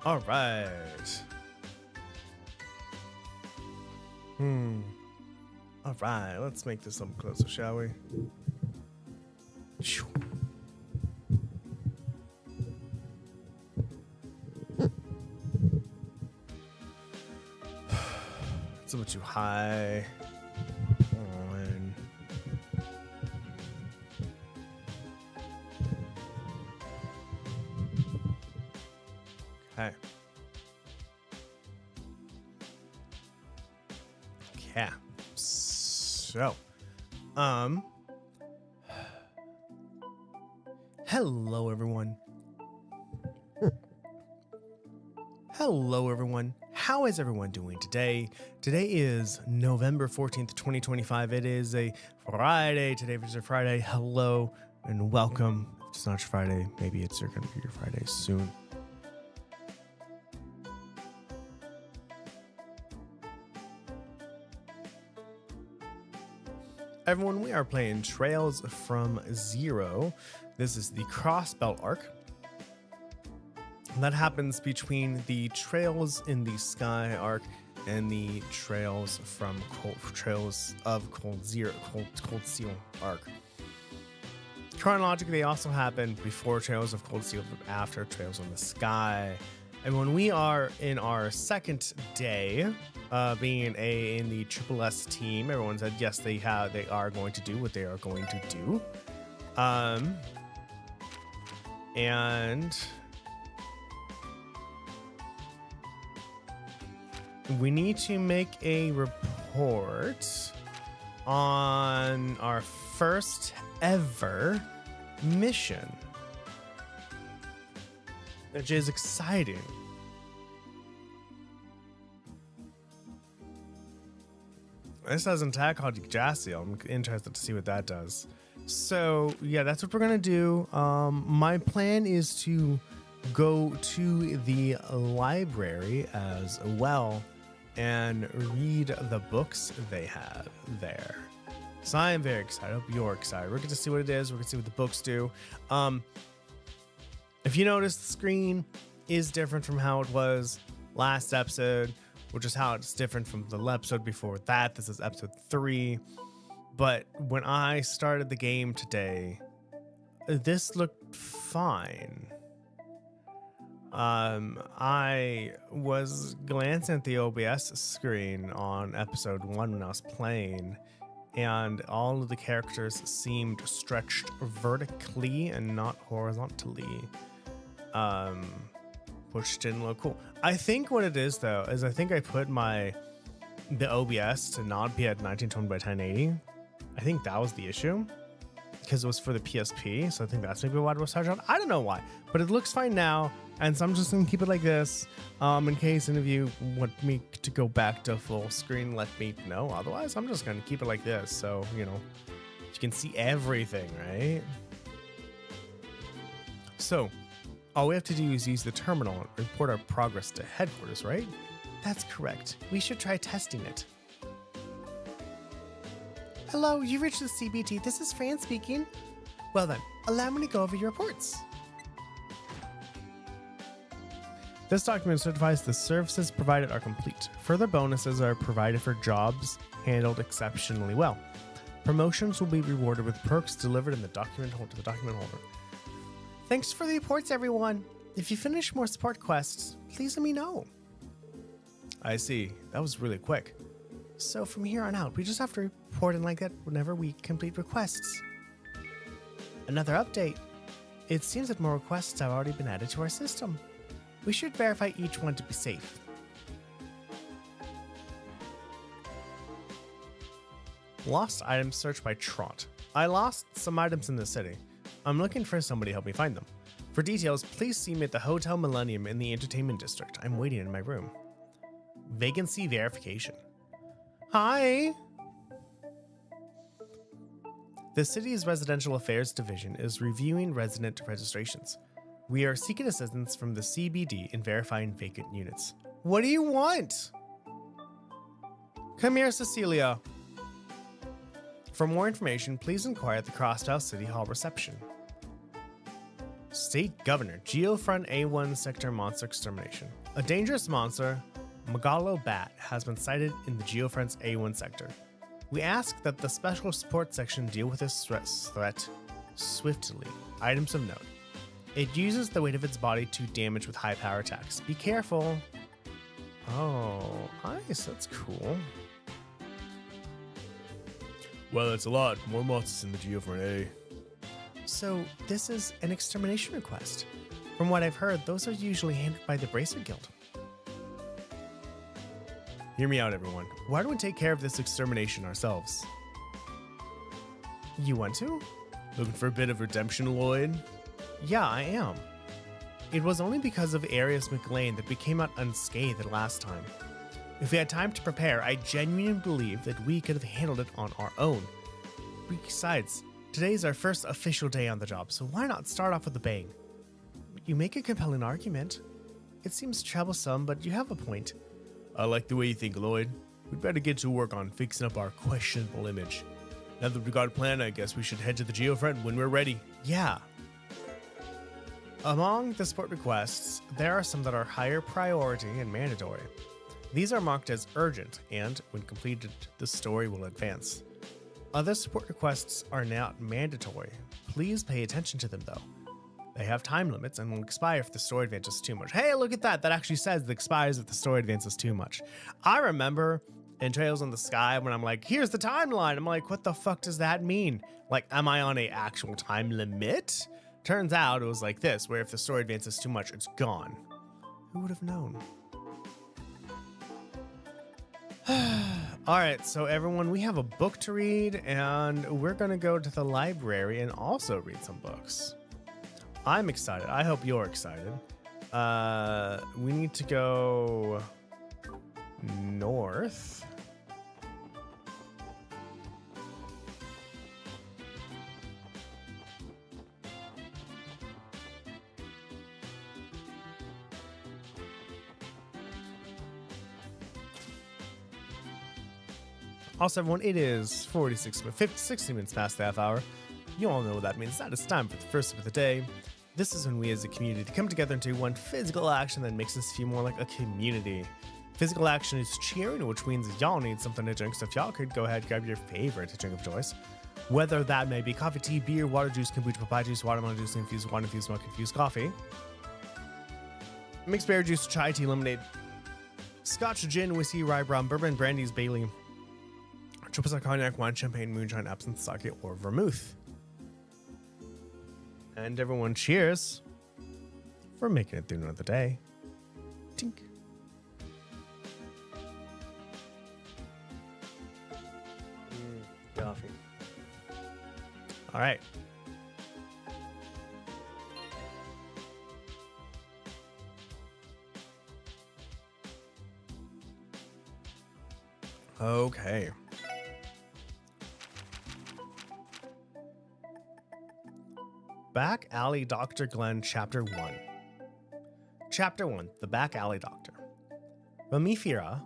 All right. All right, let's make this up closer, shall we? Shoo. It's a bit too high. On. Okay. Yeah. So, hello everyone. Hello everyone. How is everyone doing today? Today is November 14th, 2025. It is a Friday. Today is a Friday. Hello and welcome. If it's not your Friday, maybe it's going to be your Friday soon. Everyone, we are playing Trails from Zero. This is the Crossbelt arc. That happens between the Trails in the Sky arc and the Trails of Cold Seal arc. Chronologically, they also happen before Trails of Cold Seal, but after Trails in the Sky. And when we are in our second day, being in the Triple S team, everyone said yes, they are going to do what they are going to do, and we need to make a report on our first ever mission, which is exciting. This has an attack called Jassiel. I'm interested to see what that does. So yeah, that's what we're gonna do. My plan is to go to the library as well and read the books they have there. So I am very excited. I hope you're excited. We're going to see what it is. We're going to see what the books do. If you notice, the screen is different from how it was last episode, which is how it's different from the episode before that. This is episode 3. But when I started the game today, this looked fine. I was glancing at the OBS screen on episode 1 when I was playing, and all of the characters seemed stretched vertically and not horizontally, which didn't look cool. I think what it is though is I think I put the OBS to not be at 1920 by 1080. I think that was the issue, because it was for the PSP, so I think that's maybe why it was charged on. I don't know why, but it looks fine now, and so I'm just gonna keep it like this. In case any of you want me to go back to full screen, let me know. Otherwise, I'm just gonna keep it like this, so you can see everything, right? So, all we have to do is use the terminal and report our progress to headquarters, right? That's correct. We should try testing it. Hello, you reached the CBT. This is Fran speaking. Well then, allow me to go over your reports. This document certifies the services provided are complete. Further bonuses are provided for jobs handled exceptionally well. Promotions will be rewarded with perks delivered in the document to the document holder. Thanks for the reports, everyone. If you finish more support quests, please let me know. I see. That was really quick. So from here on out, we just have to report in like that whenever we complete requests. Another update. It seems that more requests have already been added to our system. We should verify each one to be safe. Lost items searched by Trot. I lost some items in the city. I'm looking for somebody to help me find them. For details, please see me at the Hotel Millennium in the Entertainment District. I'm waiting in my room. Vacancy verification. Hi! The city's Residential Affairs Division is reviewing resident registrations. We are seeking assistance from the CBD in verifying vacant units. What do you want? Come here, Cecilia. For more information, please inquire at the Crosstown City Hall reception. State Governor, Geofront A1 Sector Monster Extermination. A dangerous monster, Magalo Bat, has been sighted in the Geofront's A1 sector. We ask that the Special Support Section deal with this threat swiftly. Items of note. It uses the weight of its body to damage with high power attacks. Be careful. Oh, nice. That's cool. Well, it's a lot. More monsters in the Geofront A. So, this is an extermination request. From what I've heard, those are usually handled by the Bracer Guild. Hear me out, everyone. Why don't we take care of this extermination ourselves? You want to? Looking for a bit of redemption, Lloyd? Yeah, I am. It was only because of Arius McLean that we came out unscathed last time. If we had time to prepare, I genuinely believe that we could have handled it on our own. Besides, today's our first official day on the job, so why not start off with a bang? You make a compelling argument. It seems troublesome, but you have a point. I like the way you think, Lloyd. We'd better get to work on fixing up our questionable image. Now that we've got a plan, I guess we should head to the Geofront when we're ready. Yeah. Among the support requests, there are some that are higher priority and mandatory. These are marked as urgent, and when completed, the story will advance. Other support requests are not mandatory. Please pay attention to them, though. They have time limits and will expire if the story advances too much. Hey, look at that. That actually says it expires if the story advances too much. I remember in Trails in the Sky when I'm like, here's the timeline. I'm like, what the fuck does that mean? Like, am I on a actual time limit? Turns out it was like this, where if the story advances too much, it's gone. Who would have known? All right, so everyone, we have a book to read, and we're going to go to the library and also read some books. I'm excited. I hope you're excited. We need to go north. Also, everyone, it is 60 minutes past the half hour. You all know what that means. That is time for the first of the day. This is when we as a community come together and do one physical action that makes us feel more like a community. Physical action is cheering, which means y'all need something to drink, so if y'all could go ahead and grab your favorite drink of choice. Whether that may be coffee, tea, beer, water juice, kombucha, papaya juice, watermelon juice, infused water, infused milk, infused coffee, mixed berry juice, chai tea, lemonade, scotch, gin, whiskey, rye, brown, bourbon, brandies, Bailey, triple sec, cognac, wine, champagne, moonshine, absinthe, sake, or vermouth. And everyone, cheers for making it through another day. Tink. Coffee. All right. Okay. Back Alley Dr. Glenn, Chapter 1. Chapter 1, The Back Alley Doctor. Remifera.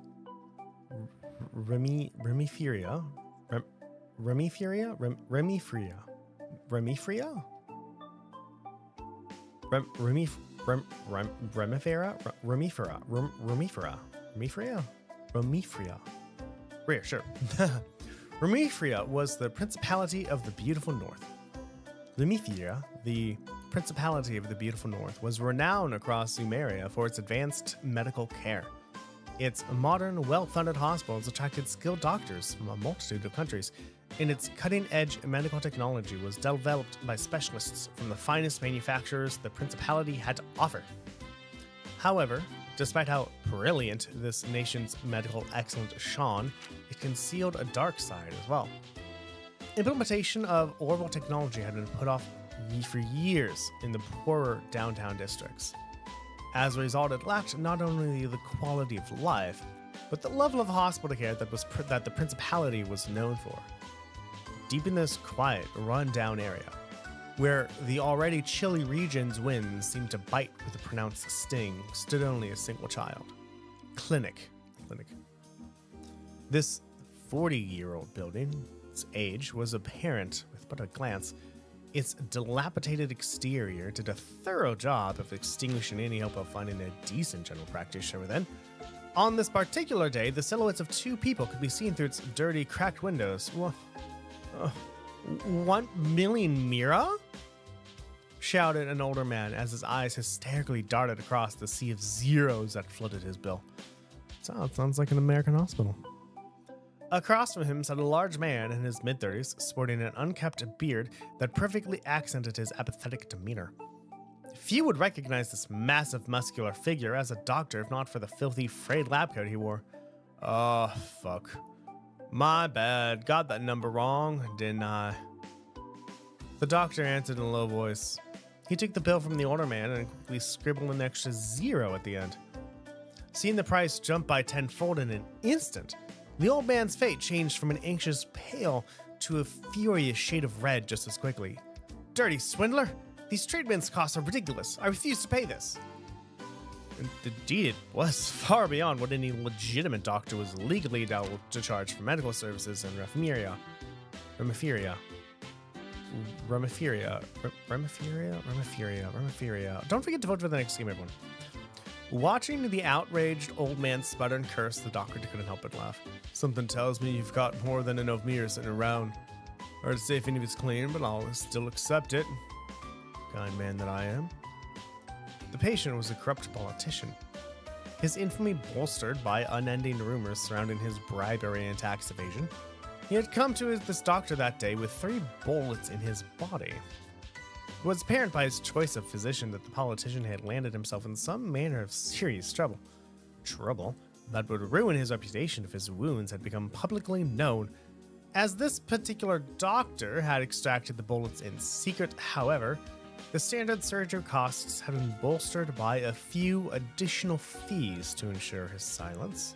Remifera? Sure. Remifera was the Principality of the Beautiful North. Remifera, the Principality of the Beautiful North, was renowned across Sumeria for its advanced medical care. Its modern, well-funded hospitals attracted skilled doctors from a multitude of countries, and its cutting-edge medical technology was developed by specialists from the finest manufacturers the Principality had to offer. However, despite how brilliant this nation's medical excellence shone, it concealed a dark side as well. Implementation of orbital technology had been put off for years in the poorer downtown districts. As a result, it lacked not only the quality of life, but the level of hospital care that the Principality was known for. Deep in this quiet, run-down area, where the already chilly region's winds seemed to bite with a pronounced sting, stood only a single child. Clinic. This 40-year-old building, its age was apparent with but a glance. Its dilapidated exterior did a thorough job of extinguishing any hope of finding a decent general practitioner within. On this particular day, the silhouettes of two people could be seen through its dirty, cracked windows. 1 million mira? Shouted an older man as his eyes hysterically darted across the sea of zeros that flooded his bill. Sounds like an American hospital. Across from him sat a large man in his mid-30s, sporting an unkempt beard that perfectly accented his apathetic demeanor. Few would recognize this massive muscular figure as a doctor if not for the filthy frayed lab coat he wore. Oh, fuck. My bad. Got that number wrong, didn't I? The doctor answered in a low voice. He took the bill from the older man and quickly scribbled an extra 0 at the end. Seeing the price jump by tenfold in an instant, the old man's face changed from an anxious pale to a furious shade of red just as quickly. Dirty swindler! These treatments costs are ridiculous. I refuse to pay this. Indeed, it was far beyond what any legitimate doctor was legally entitled to charge for medical services and Remiferia. Don't forget to vote for the next game, everyone. Watching the outraged old man sputter and curse, the doctor couldn't help but laugh. Something tells me you've got more than enough mirrors sitting around. Hard to say if any of it's clean, but I'll still accept it. Kind man that I am. The patient was a corrupt politician. His infamy bolstered by unending rumors surrounding his bribery and tax evasion. He had come to this doctor that day with 3 bullets in his body. It was apparent by his choice of physician that the politician had landed himself in some manner of serious trouble. Trouble that would ruin his reputation if his wounds had become publicly known. As this particular doctor had extracted the bullets in secret, however, the standard surgery costs had been bolstered by a few additional fees to ensure his silence.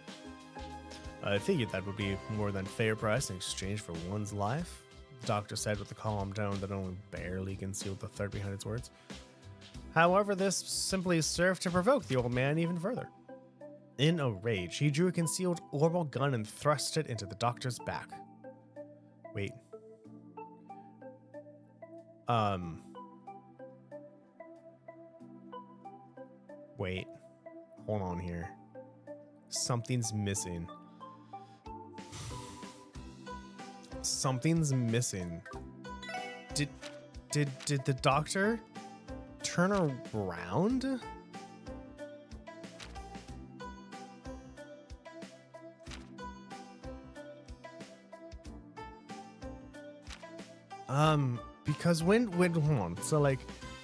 I figured that would be more than fair price in exchange for one's life, the doctor said with a calm tone that only barely concealed the threat behind its words. However, this simply served to provoke the old man even further. In a rage, he drew a concealed orbital gun and thrust it into the doctor's back. Wait. Wait. Hold on here. Something's missing. Something's missing. Did the doctor turn around? Because when hold on. So like,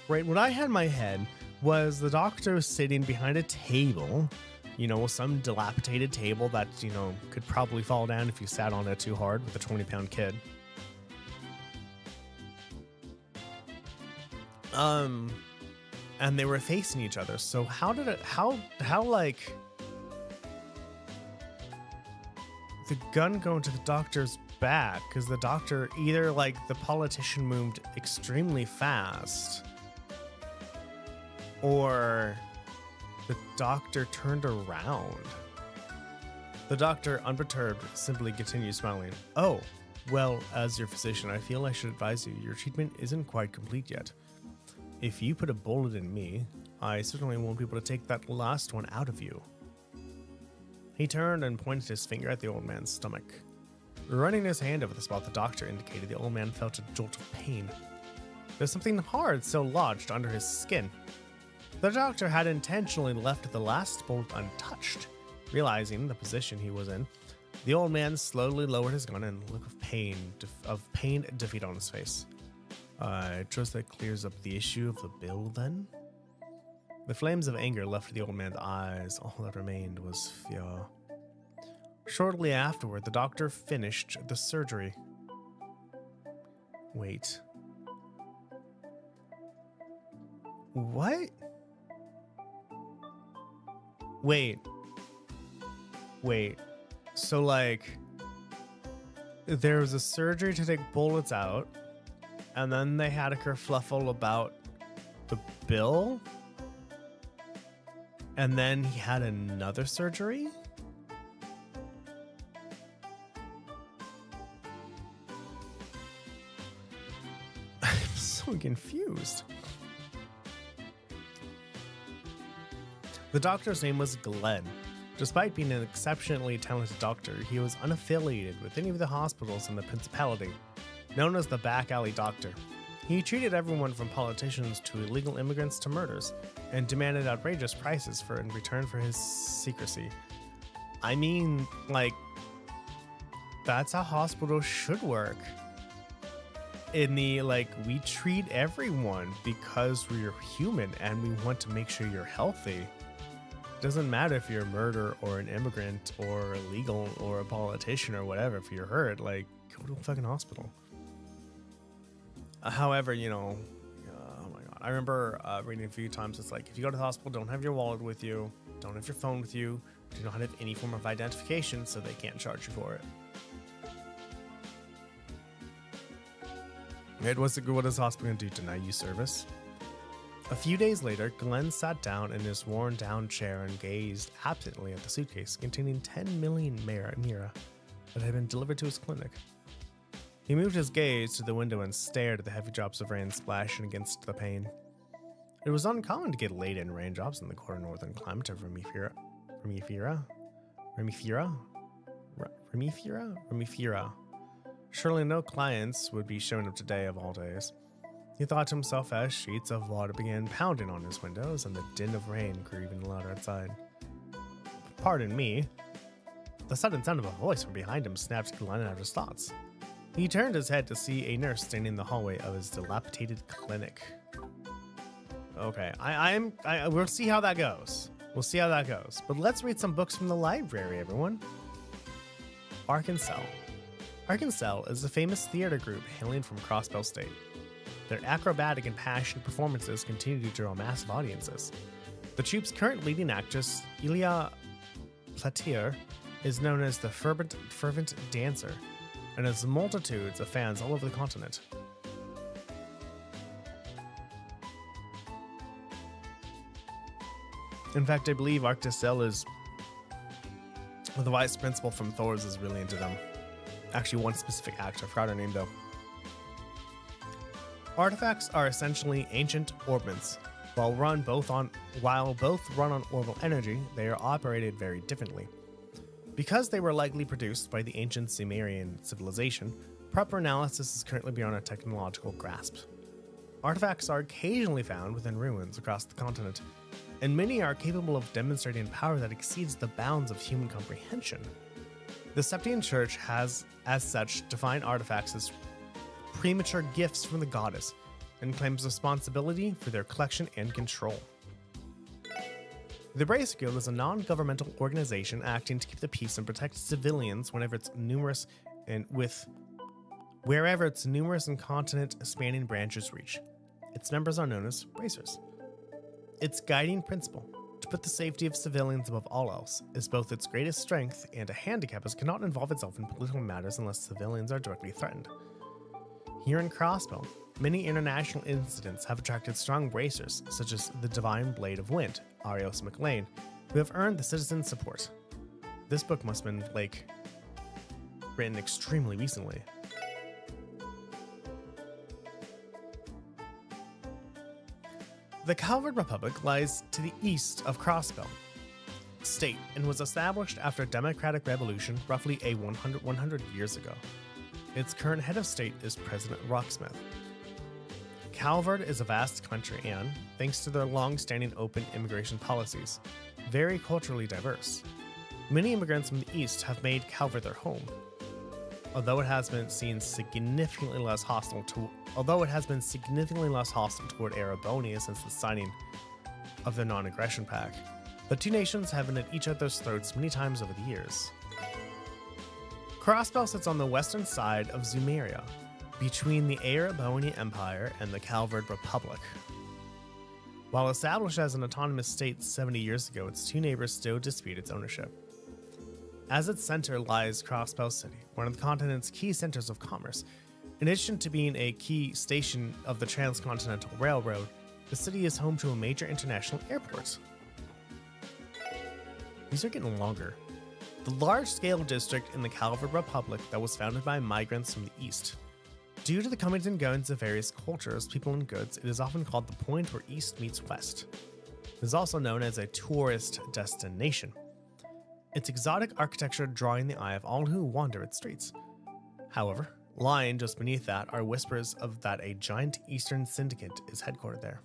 right, what I had in my head was the doctor was sitting behind a table, you know, some dilapidated table that, you know, could probably fall down if you sat on it too hard with a 20-pound kid. And they were facing each other. So how like the gun go into the doctor's back? Because the doctor, either like the politician moved extremely fast, or the doctor turned around. The doctor, unperturbed, simply continued smiling. Oh, well, as your physician, I feel I should advise you, your treatment isn't quite complete yet. If you put a bullet in me, I certainly won't be able to take that last one out of you. He turned and pointed his finger at the old man's stomach. Running his hand over the spot the doctor indicated, the old man felt a jolt of pain. There's something hard still lodged under his skin. The doctor had intentionally left the last bullet untouched. Realizing the position he was in, the old man slowly lowered his gun and a look of pain defeat on his face. I trust that clears up the issue of the bill then? The flames of anger left the old man's eyes. All that remained was fear. Shortly afterward, the doctor finished the surgery. Wait. What? Wait. So, like, there was a surgery to take bullets out, and then they had a kerfluffle about the bill, and then he had another surgery? I'm so confused. The doctor's name was Glenn. Despite being an exceptionally talented doctor, he was unaffiliated with any of the hospitals in the Principality, known as the Back Alley Doctor. He treated everyone from politicians to illegal immigrants to murders, and demanded outrageous prices in return for his secrecy. I mean, like, that's how hospitals should work. In the, like, we treat everyone because we're human and we want to make sure you're healthy. Doesn't matter if you're a murderer or an immigrant or illegal or a politician or whatever. If you're hurt, like, go to a fucking hospital. However, you know, oh my god, I remember reading a few times. It's like, if you go to the hospital, don't have your wallet with you, don't have your phone with you, do not have any form of identification, so they can't charge you for it. What is the hospital going to do? Deny you service? A few days later, Glenn sat down in his worn-down chair and gazed absently at the suitcase containing 10 million Mira that had been delivered to his clinic. He moved his gaze to the window and stared at the heavy drops of rain splashing against the pane. It was uncommon to get late-in raindrops in the core northern climate of Remifera. Surely no clients would be showing up today of all days. He thought to himself as sheets of water began pounding on his windows and the din of rain grew even louder outside. Pardon me. The sudden sound of a voice from behind him snapped Glenn out of his thoughts. He turned his head to see a nurse standing in the hallway of his dilapidated clinic. Okay, we'll see how that goes. But let's read some books from the library, everyone. Arkansas. Arkansas is a famous theater group hailing from Crossbell State. Their acrobatic and passionate performances continue to draw massive audiences. The troupe's current leading actress, Elia Platier, is known as the fervent dancer, and has multitudes of fans all over the continent. In fact, I believe Arkansas is the vice principal from Thor's is really into them. Actually, one specific actor, I forgot her name though. Artifacts are essentially ancient orbments. While both run on orbital energy, they are operated very differently. Because they were likely produced by the ancient Sumerian civilization, proper analysis is currently beyond our technological grasp. Artifacts are occasionally found within ruins across the continent, and many are capable of demonstrating power that exceeds the bounds of human comprehension. The Septian Church has, as such, defined artifacts as premature gifts from the goddess, and claims responsibility for their collection and control. The Brace Guild is a non-governmental organization acting to keep the peace and protect civilians wherever its numerous and continent-spanning branches reach. Its members are known as Bracers. Its guiding principle, to put the safety of civilians above all else, is both its greatest strength and a handicap as it cannot involve itself in political matters unless civilians are directly threatened. Here in Crossbell, many international incidents have attracted strong bracers, such as the Divine Blade of Wind, Arios McLean, who have earned the citizens' support. This book must have been, written extremely recently. The Calvard Republic lies to the east of Crossbell State and was established after a democratic revolution roughly 100 years ago. Its current head of state is President Rocksmith. Calvard is a vast country and, thanks to their long-standing open immigration policies, very culturally diverse. Many immigrants from the east have made Calvard their home. Although it has been significantly less hostile toward Arabonia since the signing of the Non-Aggression Pact, the two nations have been at each other's throats many times over the years. Crossbell sits on the western side of Zumeria, between the Arabonia Empire and the Calvard Republic. While established as an autonomous state 70 years ago, its two neighbors still dispute its ownership. As its center lies Crossbell City, one of the continent's key centers of commerce. In addition to being a key station of the Transcontinental Railroad, the city is home to a major international airport. These are getting longer. The large-scale district in the Calvard Republic that was founded by migrants from the east. Due to the comings and goings of various cultures, people, and goods, it is often called the point where East meets West. It is also known as a tourist destination. Its exotic architecture drawing the eye of all who wander its streets. However, lying just beneath that are whispers of that a giant Eastern syndicate is headquartered there.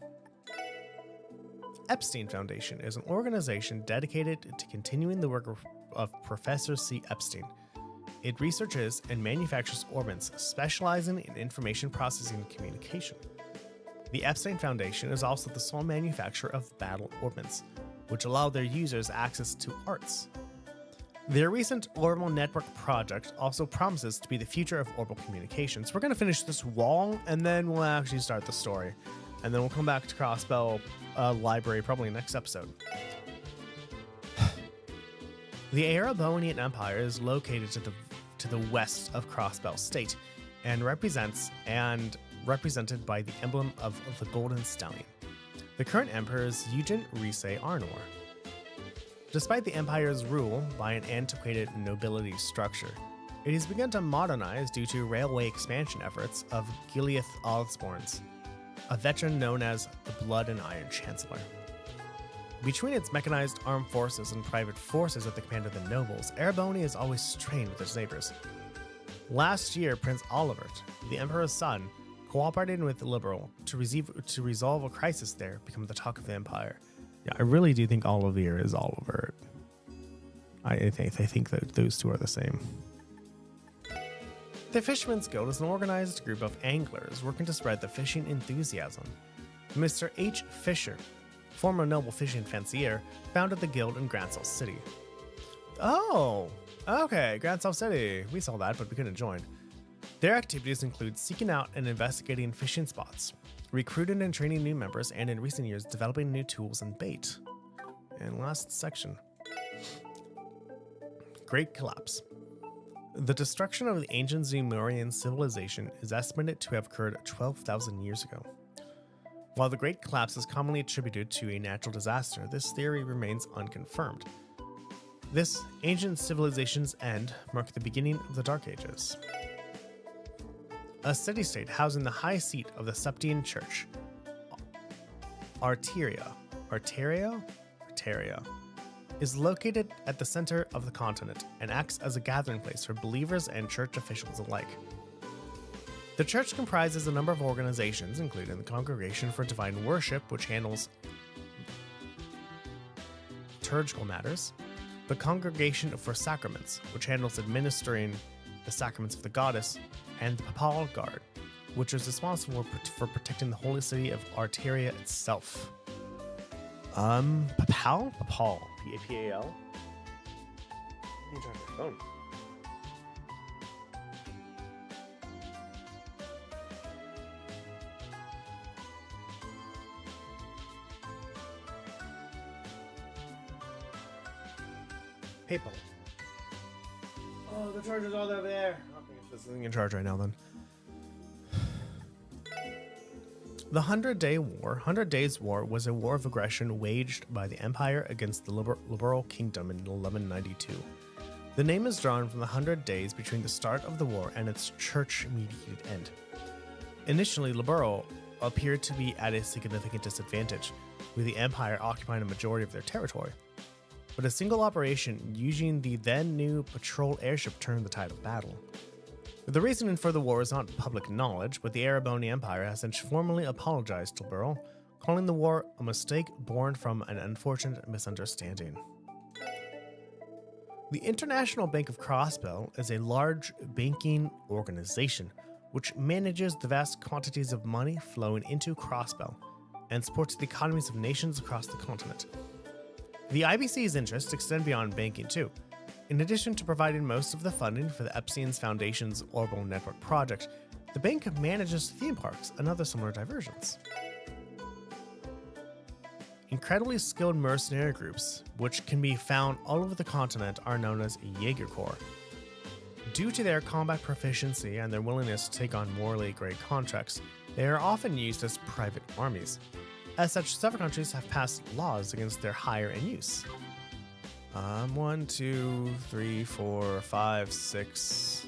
Epstein Foundation is an organization dedicated to continuing the work of Professor C. Epstein. It researches and manufactures orbits, specializing in information processing and communication. The Epstein Foundation is also the sole manufacturer of battle orbits, which allow their users access to arts. Their recent Orbital Network project also promises to be the future of orbital communications. We're going to finish this wall, and then we'll actually start the story. And then we'll come back to Crossbell Library probably next episode. The Erebonian Empire is located to the west of Crossbell State and represented by the emblem of the Golden Stallion. The current emperor is Eugen Rise Arnor. Despite the empire's rule by an antiquated nobility structure, it has begun to modernize due to railway expansion efforts of Gileath Osborne's, a veteran known as the Blood and Iron Chancellor. Between its mechanized armed forces and private forces at the command of the nobles, Erebonia is always strained with its neighbors. Last year, Prince Olivert, the emperor's son, cooperated with the Liberal to resolve a crisis there, become the talk of the empire. Yeah, I really do think Olivier is Olivert. I think that those two are the same. The Fisherman's Guild is an organized group of anglers working to spread the fishing enthusiasm. Mr. H. Fisher, former noble fishing fancier, founded the guild in Grand South City. Oh, okay, Grand South City. We saw that, but we couldn't join. Their activities include seeking out and investigating fishing spots, recruiting and training new members, and in recent years, developing new tools and bait. And last section. Great Collapse. The destruction of the ancient Zumurian civilization is estimated to have occurred 12,000 years ago. While the Great Collapse is commonly attributed to a natural disaster, this theory remains unconfirmed. This ancient civilization's end marked the beginning of the Dark Ages. A city-state housing the high seat of the Septian Church, Arteria, is located at the center of the continent and acts as a gathering place for believers and church officials alike. The church comprises a number of organizations, including the Congregation for Divine Worship, which handles liturgical matters, the Congregation for Sacraments, which handles administering the sacraments of the goddess, and the Papal Guard, which is responsible for protecting the holy city of Arteria itself. Papal? P-A-P-A-L? Let me try my phone. PayPal. Oh, the charger's all over there. This isn't in charge right now, then. The 100 Days War was a war of aggression waged by the Empire against the Liberal Kingdom in 1192. The name is drawn from the 100 days between the start of the war and its church-mediated end. Initially, Liberal appeared to be at a significant disadvantage, with the Empire occupying a majority of their territory. But a single operation using the then-new patrol airship turned the tide of battle. The reasoning for the war is not public knowledge, but the Erebonian Empire has since formally apologized to Burl, calling the war a mistake born from an unfortunate misunderstanding. The International Bank of Crossbell is a large banking organization which manages the vast quantities of money flowing into Crossbell and supports the economies of nations across the continent. The IBC's interests extend beyond banking too. In addition to providing most of the funding for the Epstein Foundation's Orbital Network project, the bank manages theme parks and other similar diversions. Incredibly skilled mercenary groups, which can be found all over the continent, are known as Jaeger Corps. Due to their combat proficiency and their willingness to take on morally great contracts, they are often used as private armies. As such, several countries have passed laws against their hire and use. 1, 2, 3, 4, 5, 6.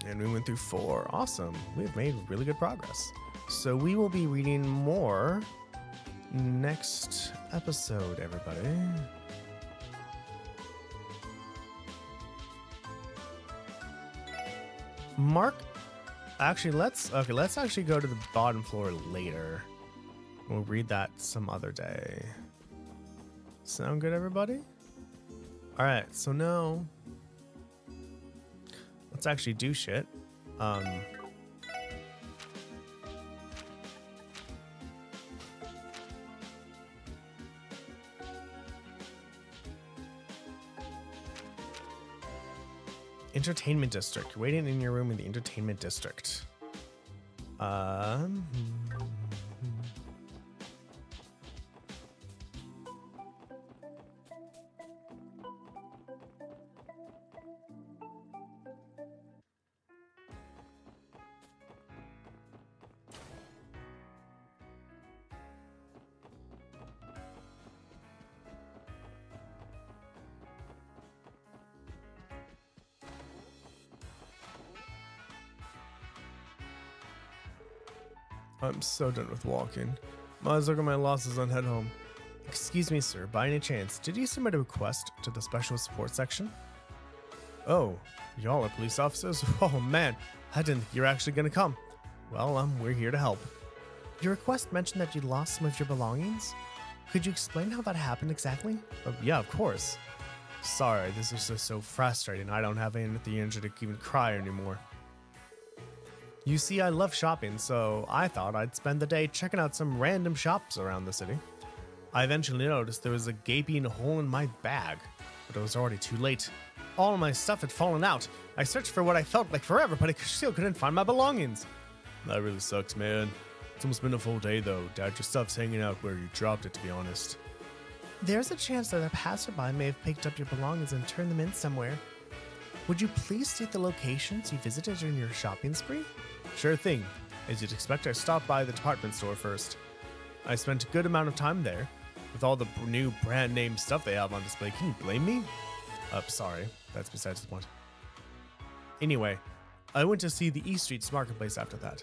And we went through 4. Awesome. We've made really good progress. So we will be reading more next episode, everybody. Mark, actually, let's actually go to the bottom floor later. We'll read that some other day. Sound good, everybody? All right, so now let's actually do shit. Entertainment district. You're waiting in your room in the entertainment district. I'm so done with walking. Might as well get my losses and head home. Excuse me, sir, by any chance, did you submit a request to the special support section? Oh, y'all are police officers? Oh man, I didn't think you were actually gonna come. Well, we're here to help. Your request mentioned that you lost some of your belongings? Could you explain how that happened exactly? Yeah, of course. Sorry, this is just so frustrating. I don't have any energy to even cry anymore. You see, I love shopping, so I thought I'd spend the day checking out some random shops around the city. I eventually noticed there was a gaping hole in my bag, but it was already too late. All of my stuff had fallen out. I searched for what I felt like forever, but I still couldn't find my belongings. That really sucks, man. It's almost been a full day, though. Dad, your stuff's hanging out where you dropped it, to be honest. There's a chance that a passerby may have picked up your belongings and turned them in somewhere. Would you please state the locations you visited during your shopping spree? Sure thing. As you'd expect, I stopped by the department store first. I spent a good amount of time there. With all the new brand name stuff they have on display, can you blame me? Sorry. That's besides the point. Anyway, I went to see the East Street's marketplace after that.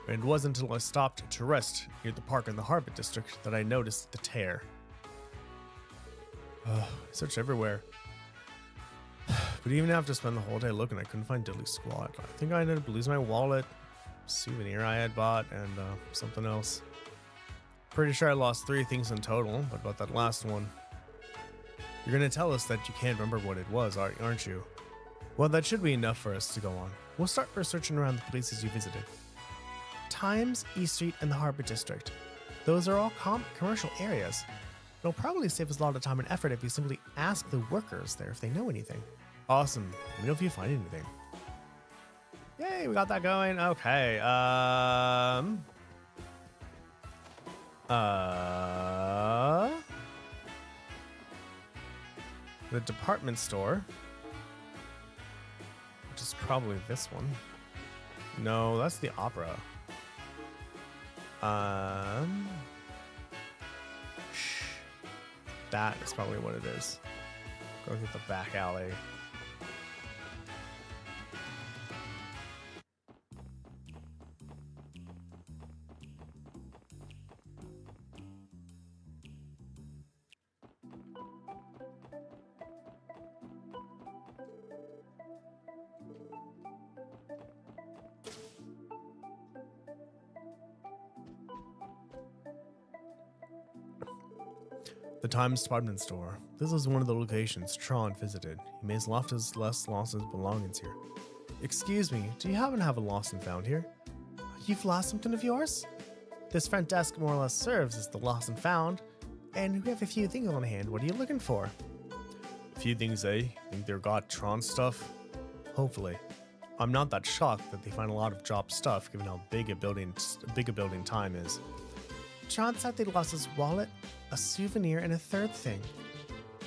And it wasn't until I stopped to rest near the park in the Harbor District that I noticed the tear. I searched everywhere. But even after I spent the whole day looking, I couldn't find diddly squat. I think I ended up losing my wallet, souvenir I had bought, and something else. Pretty sure I lost 3 things in total, but about that last one. You're gonna tell us that you can't remember what it was, aren't you? Well, that should be enough for us to go on. We'll start researching around the places you visited. Times, East Street, and the Harbor District. Those are all commercial areas. It'll probably save us a lot of time and effort if we simply ask the workers there if they know anything. Awesome. Let me know if you find anything. Yay, we got that going. Okay. The department store, which is probably this one. No, that's the opera. That is probably what it is. Go through the back alley. The Times department store. This is one of the locations Tron visited. He may have lost his belongings here. Excuse me, do you happen to have a lost and found here? You've lost something of yours? This front desk more or less serves as the lost and found, and we have a few things on hand. What are you looking for? A few things, eh? Think they've got Tron stuff? Hopefully. I'm not that shocked that they find a lot of drop stuff given how big a building time is. Tron said they lost his wallet, a souvenir, and a third thing.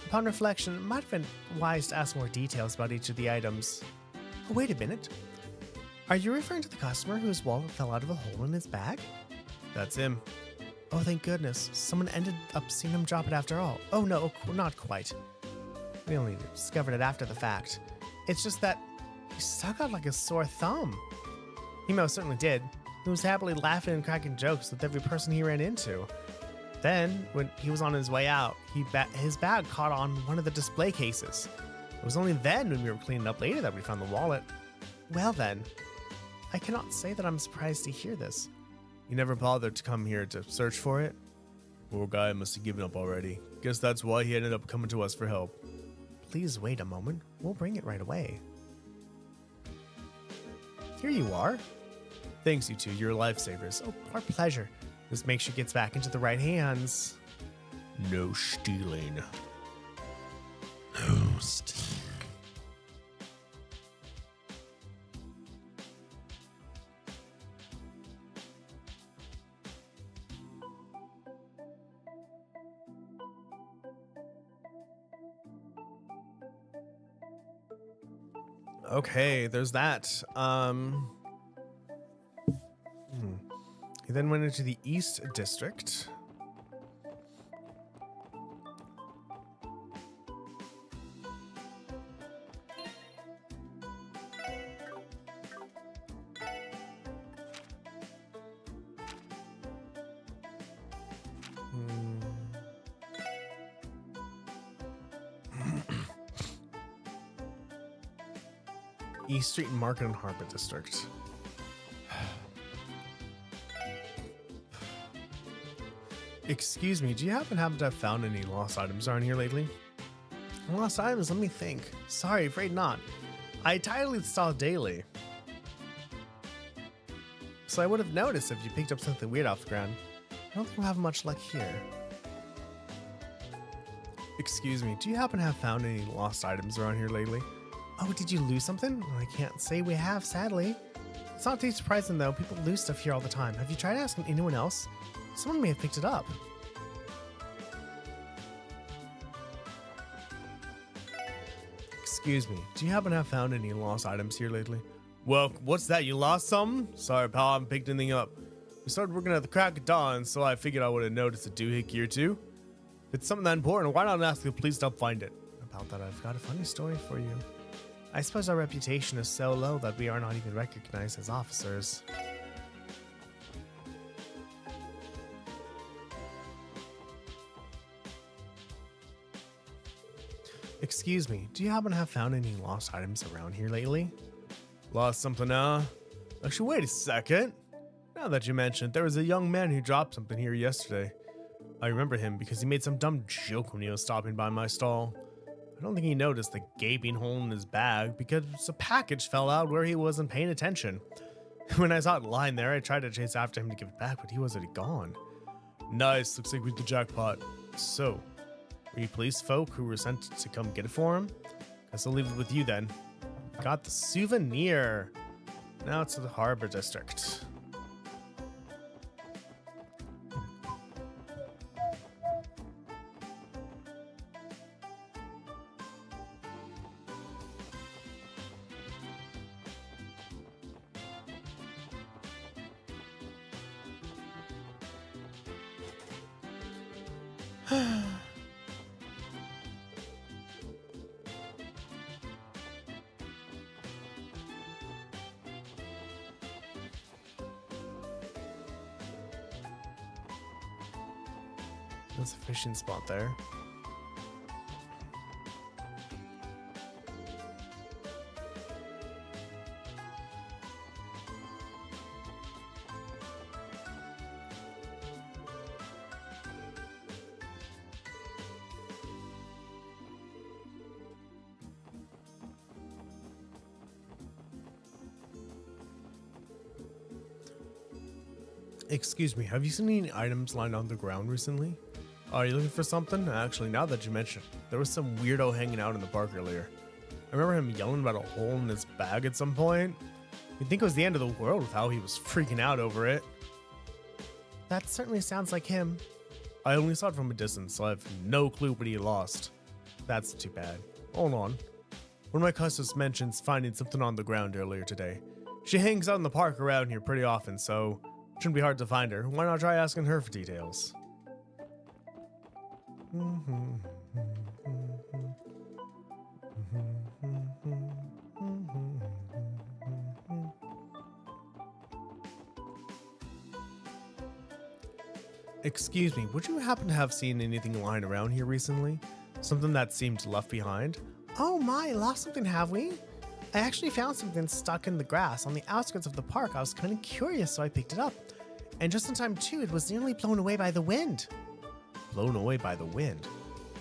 Upon reflection, it might have been wise to ask more details about each of the items. Oh, wait a minute. Are you referring to the customer whose wallet fell out of a hole in his bag? That's him. Oh, thank goodness. Someone ended up seeing him drop it after all. Oh, no, not quite. We only discovered it after the fact. It's just that He stuck out like a sore thumb. He most certainly did. He was happily laughing and cracking jokes with every person he ran into. Then, when he was on his way out, his bag caught on one of the display cases. It was only then, when we were cleaning up later, that we found the wallet. Well then, I cannot say that I'm surprised to hear this. You never bothered to come here to search for it? Poor guy must have given up already. Guess that's why he ended up coming to us for help. Please wait a moment. We'll bring it right away. Here you are. Thanks, you two. You're lifesavers. Oh, our pleasure. This makes sure it gets back into the right hands. No stealing. No stealing. Okay, there's that. He then went into the East District. East Street Market and Harbor District. Excuse me, do you happen to have found any lost items around here lately? Lost items? Let me think. Sorry, afraid not. I tidily install daily, so I would have noticed if you picked up something weird off the ground. I don't think we'll have much luck here. Excuse me, do you happen to have found any lost items around here lately? Oh, did you lose something? Well, I can't say we have, sadly. It's not too surprising, though. People lose stuff here all the time. Have you tried asking anyone else? Someone may have picked it up. Excuse me, do you happen to have found any lost items here lately? Well, what's that? You lost something? Sorry, pal, I haven't picked anything up. We started working at the crack of dawn, so I figured I would have noticed a doohickey or two. If it's something that important, why not ask the police to help find it? About that, I've got a funny story for you. I suppose our reputation is so low that we are not even recognized as officers. Excuse me, do you happen to have found any lost items around here lately? Lost something, Actually, wait a second. Now that you mention it, there was a young man who dropped something here yesterday. I remember him because he made some dumb joke when he was stopping by my stall. I don't think he noticed the gaping hole in his bag because a package fell out where he wasn't paying attention. When I saw it lying there, I tried to chase after him to give it back, but he was already gone. Nice, looks like we hit the jackpot. So, were you police folk who were sent to come get it for him? Guess I'll leave it with you then. Got the souvenir. Now it's to the Harbor District. That's a fishing spot there. Excuse me, have you seen any items lying on the ground recently? Are you looking for something? Actually, now that you mention it, there was some weirdo hanging out in the park earlier. I remember him yelling about a hole in his bag at some point. You'd think it was the end of the world with how he was freaking out over it. That certainly sounds like him. I only saw it from a distance, so I have no clue what he lost. That's too bad. Hold on. One of my customers mentions finding something on the ground earlier today. She hangs out in the park around here pretty often, so it shouldn't be hard to find her. Why not try asking her for details? Excuse me, would you happen to have seen anything lying around here recently? Something that seemed left behind? Oh my, lost something, have we? I actually found something stuck in the grass on the outskirts of the park. I was kind of curious, so I picked it up. And just in time too, it was nearly blown away by the wind. Blown away by the wind?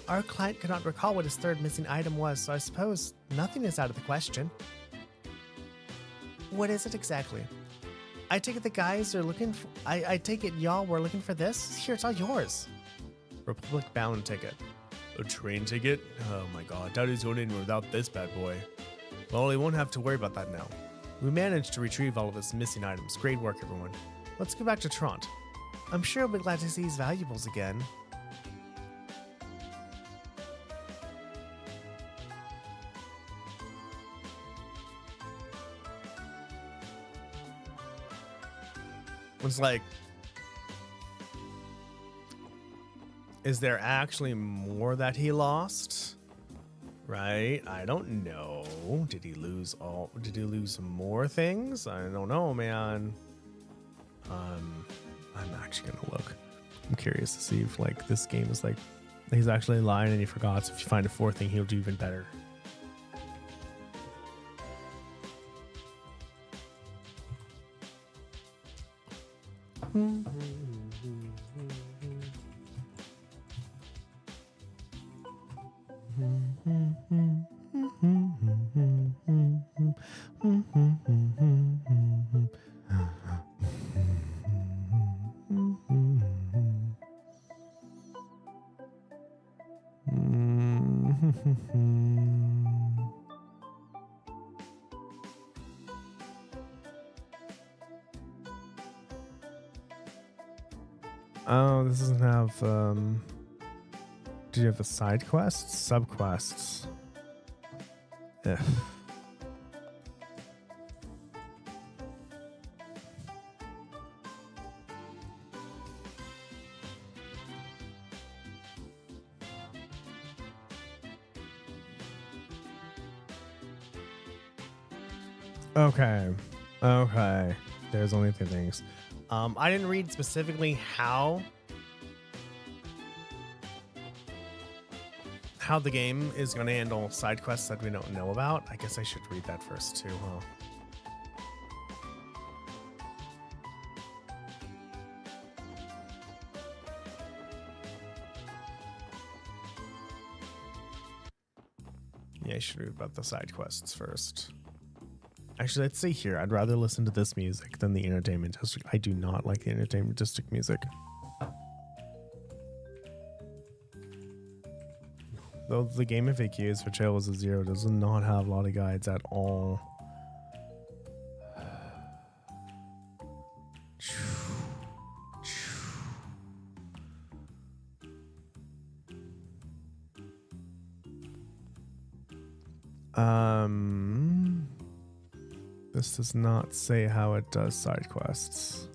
Our client could not recall what his third missing item was, so I suppose nothing is out of the question. What is it exactly? I take it the guys are looking for... I take it y'all were looking for this? Here, it's all yours. Republic bound ticket. A train ticket? Oh my god, doubt he's going in without this bad boy. Well, he won't have to worry about that now. We managed to retrieve all of his missing items. Great work, everyone. Let's go back to Trant. I'm sure he'll be glad to see his valuables again. It's like, is there actually more that he lost? Right? I don't know. Did he lose more things? I don't know, man. I'm actually gonna look. I'm curious to see if like this game is like he's actually lying and he forgot. So if you find a fourth thing, he'll do even better. Oh, this doesn't have, do you have the side quests? Subquests. Ugh. Okay. There's only 2 things. I didn't read specifically how the game is going to handle side quests that we don't know about. I guess I should read that first too, huh? Yeah, I should read about the side quests first. Actually, let's see here. I'd rather listen to this music than the entertainment district. I do not like the entertainment district music. Though the game FAQs for Trails of Zero does not have a lot of guides at all. This does not say how it does side quests.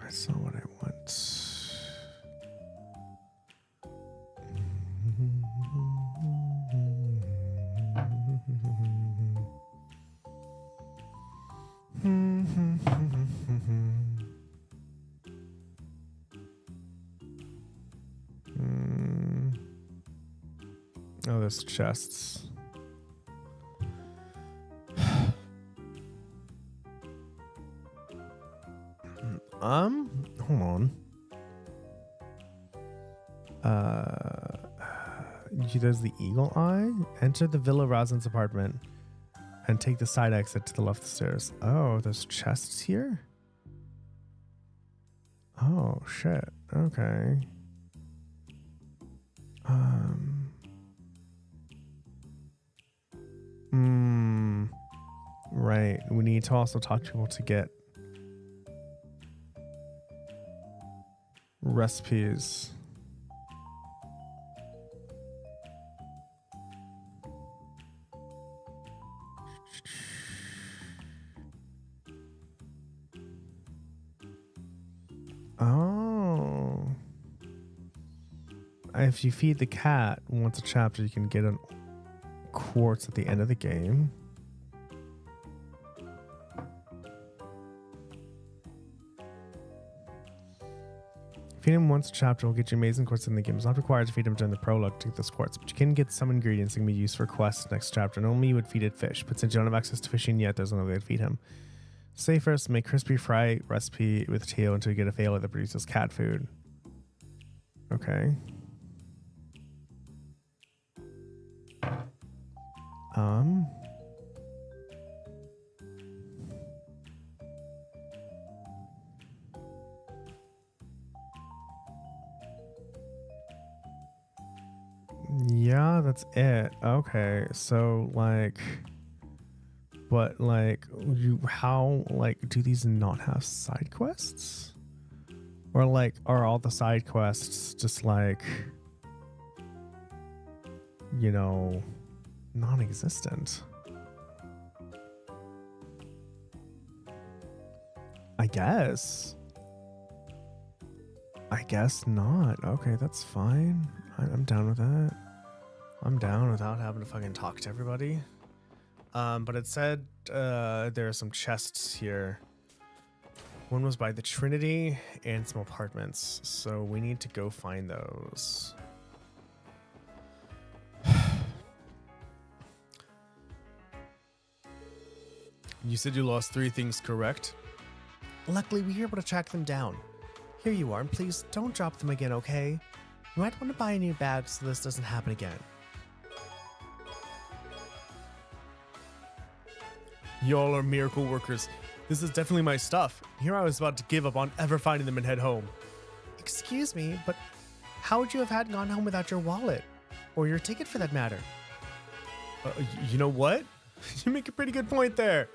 That's not what I want. Oh, there's chests. Hold on. There's the Eagle Eye. Enter the Villa Rosin's apartment and take the side exit to the left of the stairs. Oh, there's chests here? Oh, shit. Okay. Right. We need to also talk to people to get recipes. Oh. If you feed the cat once a chapter, you can get a quartz at the end of the game. Feed him once a chapter will get you amazing quartz in the game. It's not required to feed him during the prologue to get this quartz, but you can get some ingredients that can be used for quests next chapter, and only you would feed it fish. But since you don't have access to fishing yet, there's no way to feed him. Say first, make crispy fry recipe with tail until you get a failure that produces cat food. Okay. Yeah, that's it. Okay, so like, but like, how do these not have side quests? Or like, are all the side quests just like, you know, non-existent? I guess not. Okay, that's fine. I'm down with that. I'm down without having to fucking talk to everybody. But it said there are some chests here. One was by the Trinity and some apartments, so we need to go find those. You said you lost 3 things, correct? Luckily, we were able to track them down. Here you are, and please don't drop them again, okay? You might want to buy a new bag so this doesn't happen again. Y'all are miracle workers. This is definitely my stuff. Here I was about to give up on ever finding them and head home. Excuse me, but how would you have gone home without your wallet? Or your ticket for that matter? You know what? You make a pretty good point there.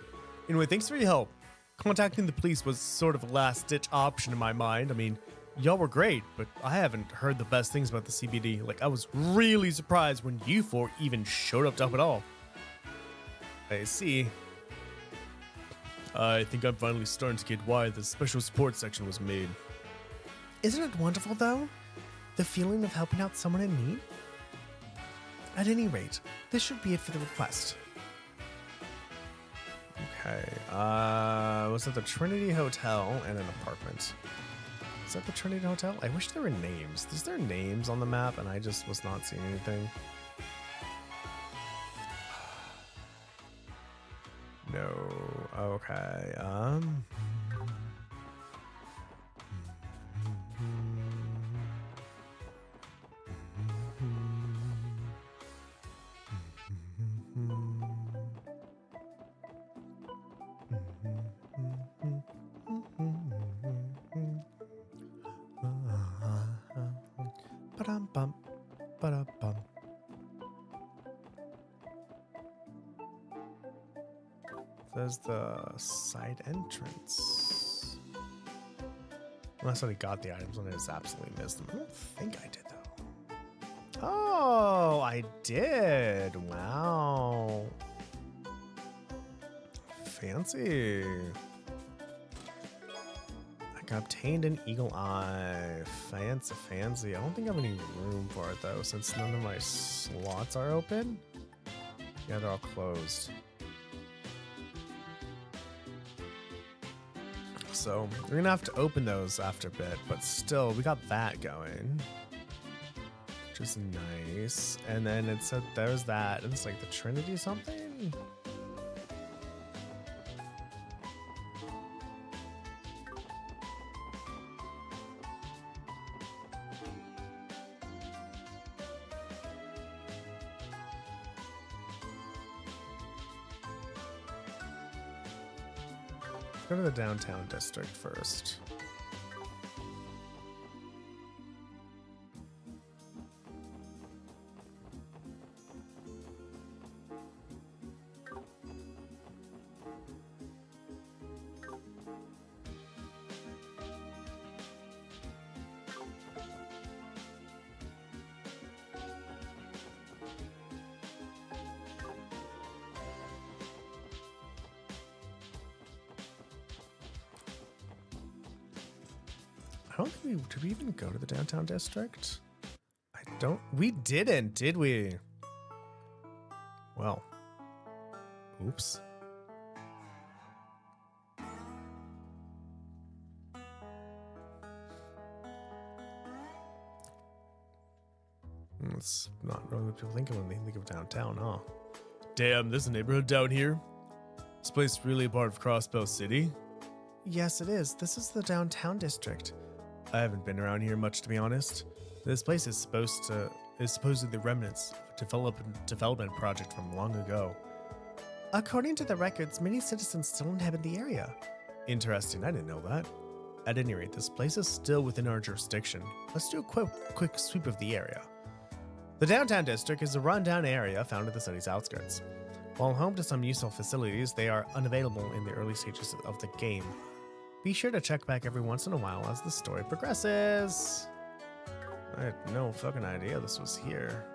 Anyway, thanks for your help. Contacting the police was sort of a last-ditch option in my mind. I mean, y'all were great, but I haven't heard the best things about the CBD. Like, I was really surprised when you 4 even showed up to help at all. I see. I think I'm finally starting to get why the special support section was made. Isn't it wonderful, though? The feeling of helping out someone in need? At any rate, this should be it for the request. Okay, was it the Trinity Hotel and an apartment? Is that the Trinity Hotel? I wish there were names. Is there names on the map and I just was not seeing anything? No. Okay. Ba-dum-bum. Ba-dum-bum. There's the side entrance. Unless I got the items and I just absolutely missed them. I don't think I did though. Oh, I did. Wow. Fancy. I obtained an eagle eye. Fancy, fancy. I don't think I have any room for it though, since none of my slots are open. Yeah, they're all closed. So we're gonna have to open those after a bit, but still, we got that going, which is nice. And then it said there's that, and it's like the Trinity something. Go to the downtown district first. I don't think did we even go to the downtown district? We didn't, did we? Well, oops. That's not really what people think of when they think of downtown, huh? Damn, there's a neighborhood down here. This place is really a part of Crossbell City. Yes, it is. This is the downtown district. I haven't been around here much, to be honest. This place is supposedly the remnants of a development project from long ago. According to the records, many citizens still inhabit the area. Interesting, I didn't know that. At any rate, this place is still within our jurisdiction. Let's do a quick sweep of the area. The downtown district is a rundown area found at the city's outskirts. While home to some useful facilities, they are unavailable in the early stages of the game. Be sure to check back every once in a while as the story progresses. I had no fucking idea this was here.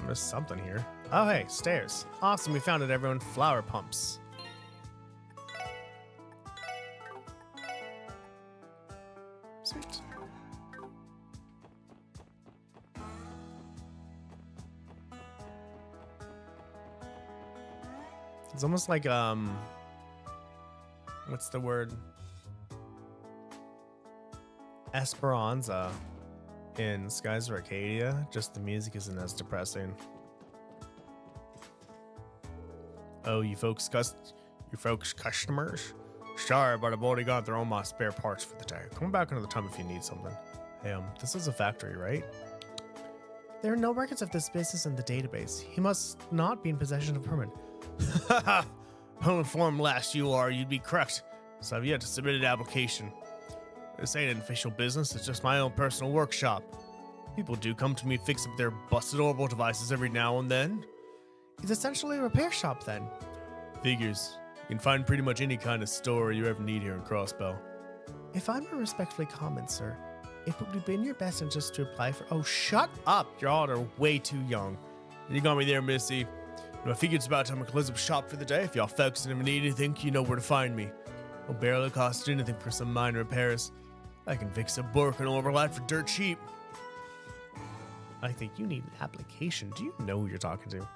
There's something here. Oh, hey, stairs. Awesome, we found it, everyone. Flower pumps. Sweet. It's almost like, what's the word? Esperanza in Skies of Arcadia, just the music isn't as depressing. Oh, you folks customers? Sorry, but I've already gone through all my spare parts for the day. Come back another time if you need something. Hey, this is a factory, right? There are no records of this business in the database. He must not be in possession of a permit. Haha! How informed last you are, you'd be correct. So I've yet to submit an application. This ain't an official business, it's just my own personal workshop. People do come to me to fix up their busted orbital devices every now and then. It's essentially a repair shop then. Figures. You can find pretty much any kind of store you ever need here in Crossbell. If I may respectfully comment, sir, it would be in your best interest to apply for— Oh, shut up! Y'all are way too young. You got me there, Missy. I figured it's about time I close up shop for the day. If y'all folks ever need anything, you know where to find me. It'll barely cost anything for some minor repairs. I can fix a broken overlight for dirt cheap. I think you need an application. Do you know who you're talking to?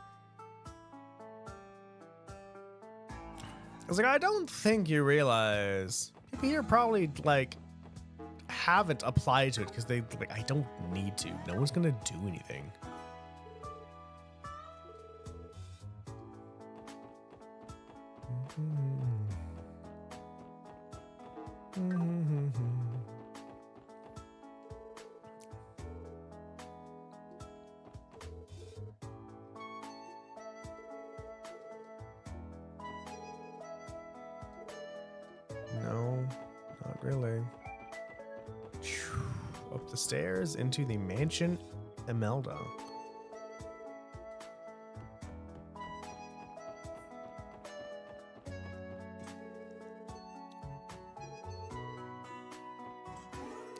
I was like, I don't think you realize. People here probably, like, haven't applied to it because they, like, I don't need to. No one's gonna do anything. No, not really. Up the stairs into the mansion Imelda.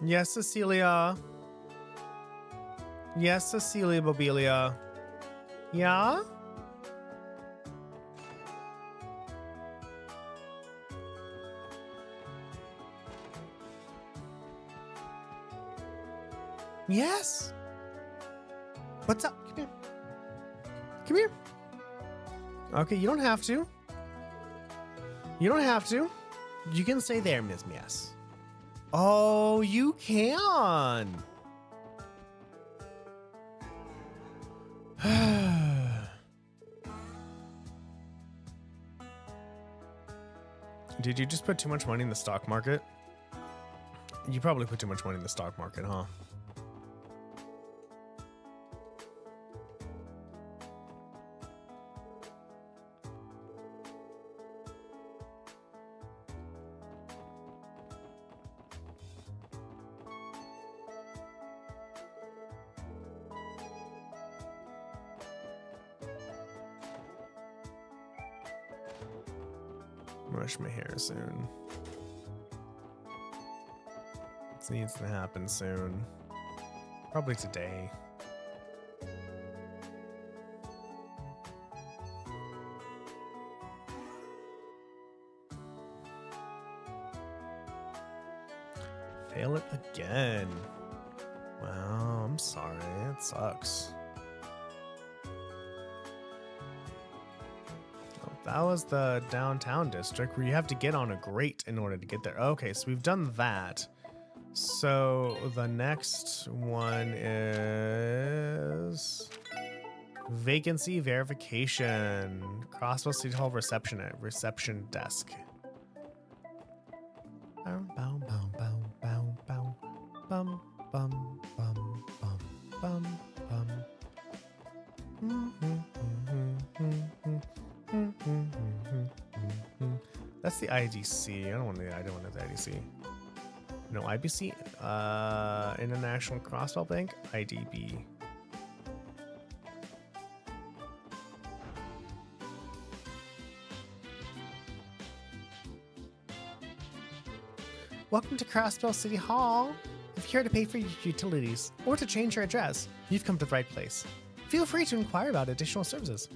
Yes, Cecilia. Yes, Cecilia Bobelia. Yeah? Yes. What's up? Come here. Come here. Okay, you don't have to. You don't have to. You can stay there, Miss Miss. Oh, you can. Did you just put too much money in the stock market? You probably put too much money in the stock market, huh? Brush my hair soon. needs to happen soon. Probably today. Fail it again. Wow, I'm sorry. It sucks. Oh, that was the downtown district where you have to get on a grate in order to get there. Okay, so we've done that. So the next one is vacancy verification. Crossville City Hall reception desk. Bow, bow, bow, bow, bow, bow. Bum, bum, bum, bum, bum, bum. That's the IDC. I don't want the IDC. No, IBC. International Crossville Bank. IDB. Welcome to Crossville City Hall. If you're here to pay for your utilities or to change your address, you've come to the right place. Feel free to inquire about additional services.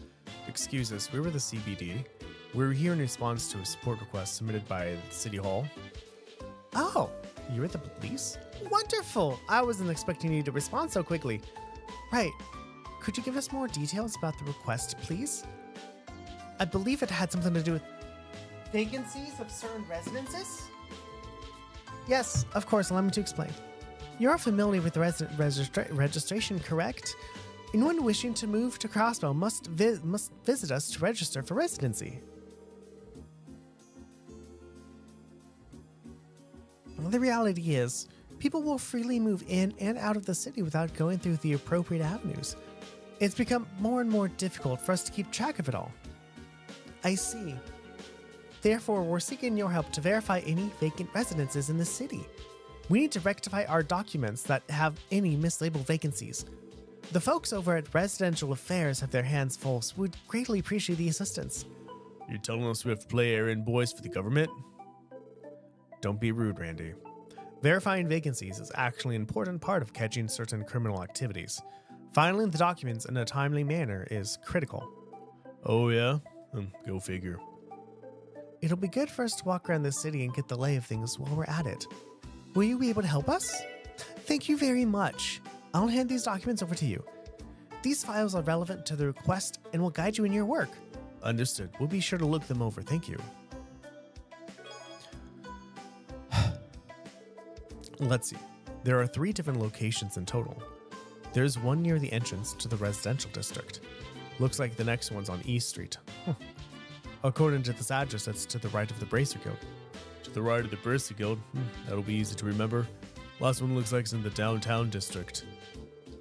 Excuse us, we were the CBD. We're here in response to a support request submitted by City Hall. Oh, you were the police? Wonderful! I wasn't expecting you to respond so quickly. Right. Could you give us more details about the request, please? I believe it had something to do with vacancies of certain residences? Yes, of course, allow me to explain. You're familiar with the resident registration, correct? Anyone wishing to move to Crossville must visit us to register for residency. Well, the reality is, people will freely move in and out of the city without going through the appropriate avenues. It's become more and more difficult for us to keep track of it all. I see. Therefore, we're seeking your help to verify any vacant residences in the city. We need to rectify our documents that have any mislabeled vacancies. The folks over at Residential Affairs have their hands full, so we'd greatly appreciate the assistance. You're telling us we have to play errand boys for the government? Don't be rude, Randy. Verifying vacancies is actually an important part of catching certain criminal activities. Filing the documents in a timely manner is critical. Oh yeah? Go figure. It'll be good for us to walk around the city and get the lay of things while we're at it. Will you be able to help us? Thank you very much. I'll hand these documents over to you. These files are relevant to the request and will guide you in your work. Understood. We'll be sure to look them over. Thank you. Let's see. There are 3 different locations in total. There's one near the entrance to the residential district. Looks like the next one's on East Street. According to this address, that's to the right of the Bracer Guild. To the right of the Bracer Guild? That'll be easy to remember. Last one looks like it's in the downtown district.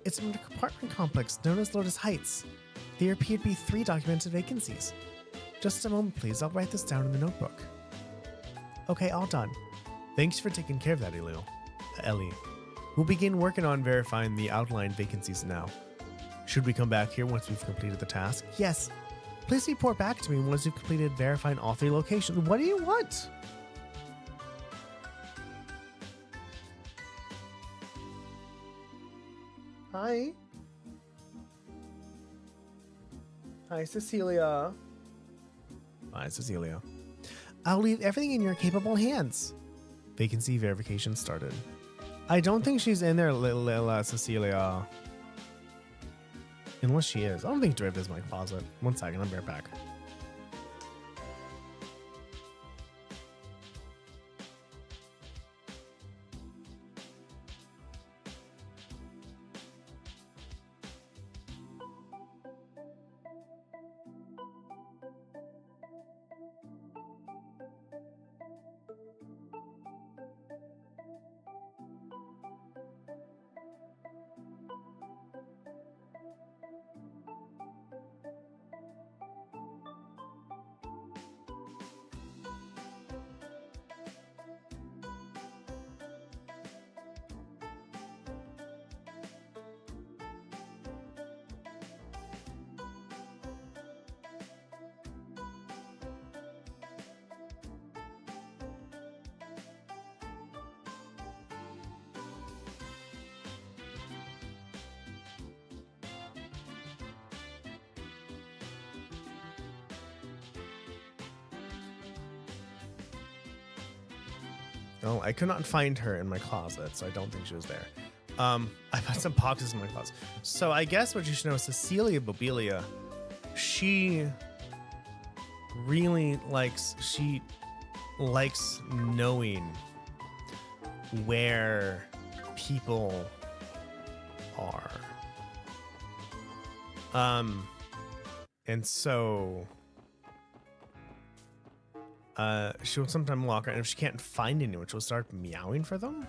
It's an apartment complex known as Lotus Heights. There appear to be 3 documented vacancies. Just a moment, please. I'll write this down in the notebook. Okay, all done. Thanks for taking care of that, Ellie. We'll begin working on verifying the outlined vacancies now. Should we come back here once we've completed the task? Yes. Please report back to me once you've completed verifying all 3 locations. What do you want? Hi. Hi, Cecilia. Hi, Cecilia. I'll leave everything in your capable hands. Vacancy verification started. I don't think she's in there, little Cecilia. Unless she is. I don't think Drift is in my closet. 1 second, I'll be right back. Oh, I could not find her in my closet, so I don't think she was there. I put some boxes in my closet. So I guess what you should know is Cecilia Bobelia, she really likes knowing where people are. And so she will sometimes walk around, and if she can't find anyone, she'll start meowing for them.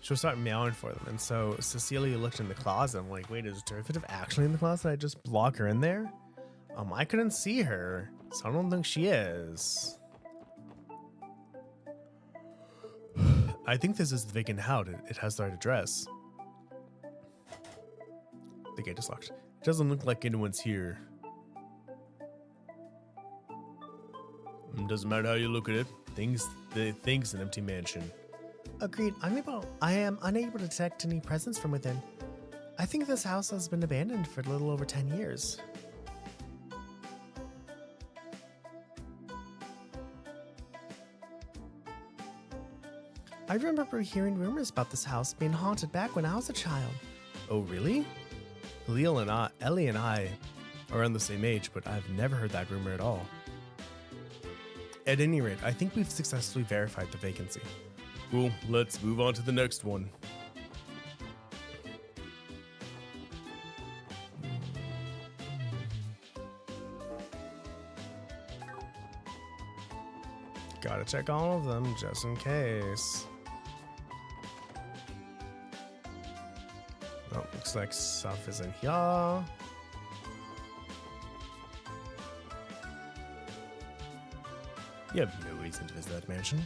She'll start meowing for them. And so Cecilia looked in the closet. I'm like, wait, is Derivative actually in the closet? I just block her in there? I couldn't see her, so I don't think she is. I think this is the vacant house. It has the right address. The gate is locked. It doesn't look like anyone's here. It doesn't matter how you look at it. The thing's an empty mansion. Agreed. I am unable to detect any presence from within. I think this house has been abandoned for a little over 10 years. I remember hearing rumors about this house being haunted back when I was a child. Oh, really? Ellie and I are around the same age, but I've never heard that rumor at all. At any rate, I think we've successfully verified the vacancy. Well, let's move on to the next one. Gotta check all of them just in case. Oh, looks like stuff is in here. You have no reason to visit that mansion.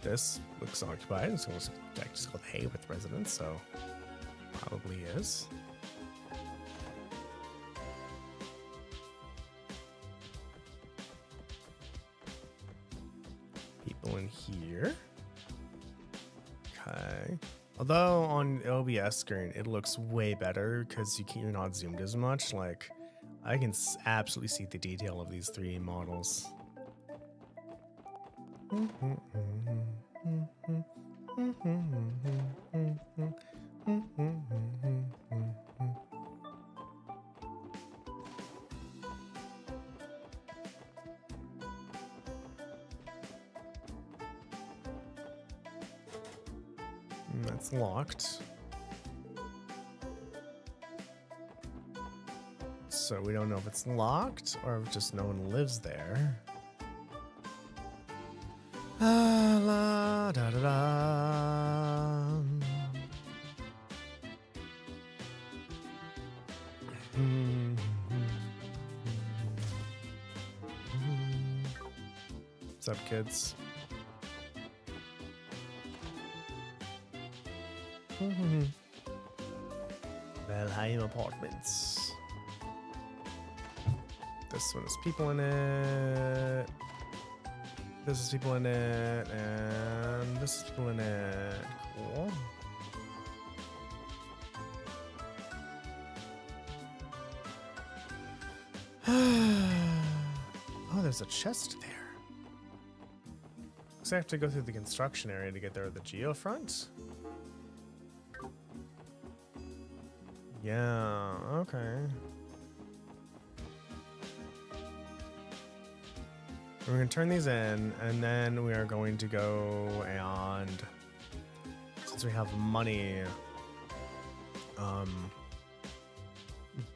This looks occupied. It's almost just called hay with residents, so probably is. People in here. Okay. Although on OBS screen it looks way better because you're not zoomed as much. Like I can absolutely see the detail of these 3 models. That's locked. So we don't know if it's locked or if just no one lives there. La da da da. What's up, kids? Valheim Apartments. This one has people in it. This is people in it, and this is people in it. Cool. Oh, there's a chest there. Looks like I have to go through the construction area to get there at the geofront. Yeah, okay. We're going to turn these in, and then we are going to go and, since we have money,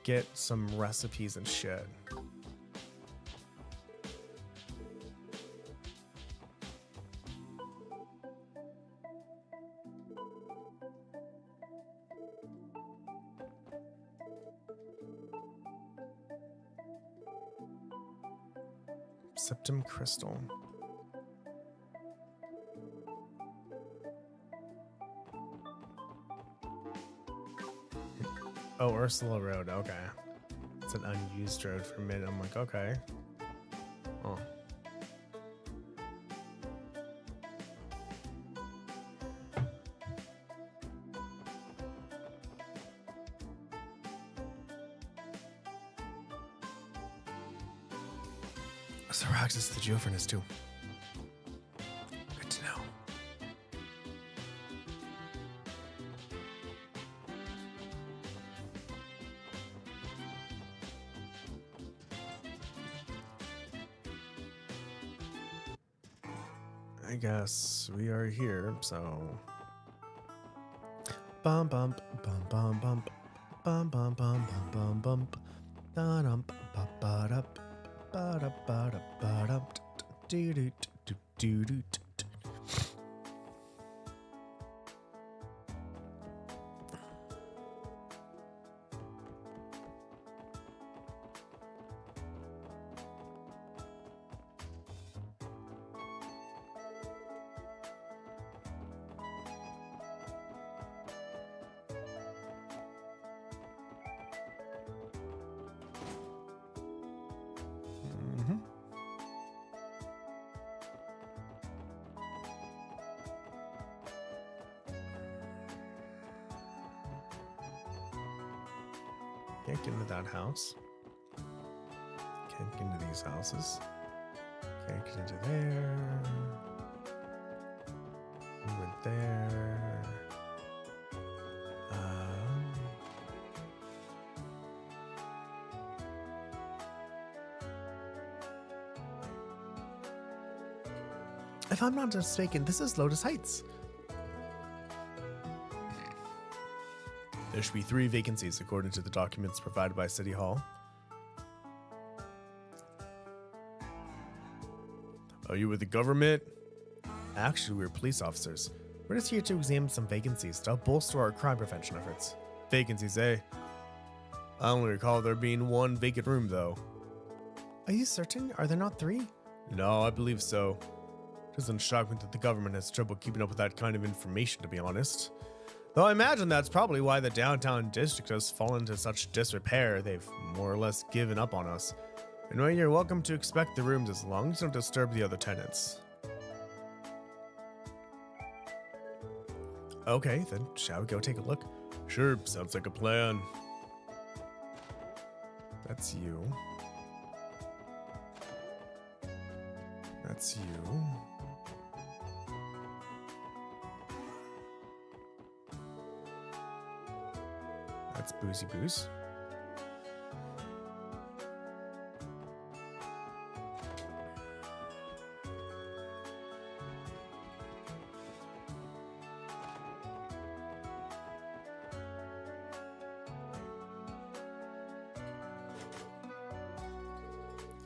get some recipes and shit. Septum crystal. Oh, Ursula Road. Okay. It's an unused road for a minute. I'm like, okay. Oh. So we're access to the geofurnace too. Good to know. I guess we are here, so bum bum bum bum bum bum bum bum bum bum da dum ba ba da ba da ba da ba da do do do do do. Can't get into that house. Can't get into these houses. Can't get into there. We went there. If I'm not mistaken, this is Lotus Heights. There should be 3 vacancies according to the documents provided by City Hall. Are you with the government? Actually, we're police officers. We're just here to examine some vacancies to help bolster our crime prevention efforts. Vacancies, eh? I only recall there being 1 vacant room, though. Are you certain? Are there not 3? No, I believe so. It doesn't shock me that the government has trouble keeping up with that kind of information, to be honest. Though I imagine that's probably why the downtown district has fallen into such disrepair. They've more or less given up on us. Anyway, you're welcome to inspect the rooms as long as you don't disturb the other tenants. Okay, then shall we go take a look? Sure, sounds like a plan. That's you. That's you. That's Boozy Booze.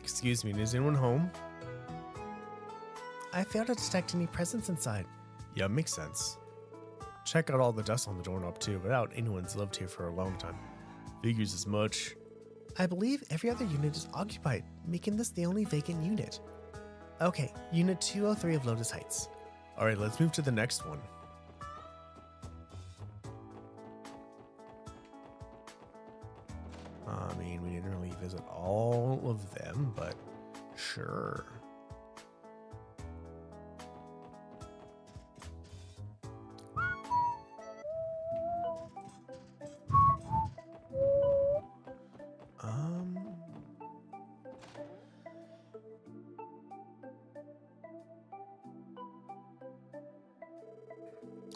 Excuse me, is anyone home? I failed to detect any presence inside. Yeah, makes sense. Check out all the dust on the doorknob too, but I doubt anyone's lived here for a long time. Figures as much. I believe every other unit is occupied, making this the only vacant unit. Okay, Unit 203 of Lotus Heights. Alright, let's move to the next one. I mean, we didn't really visit all of them, but sure.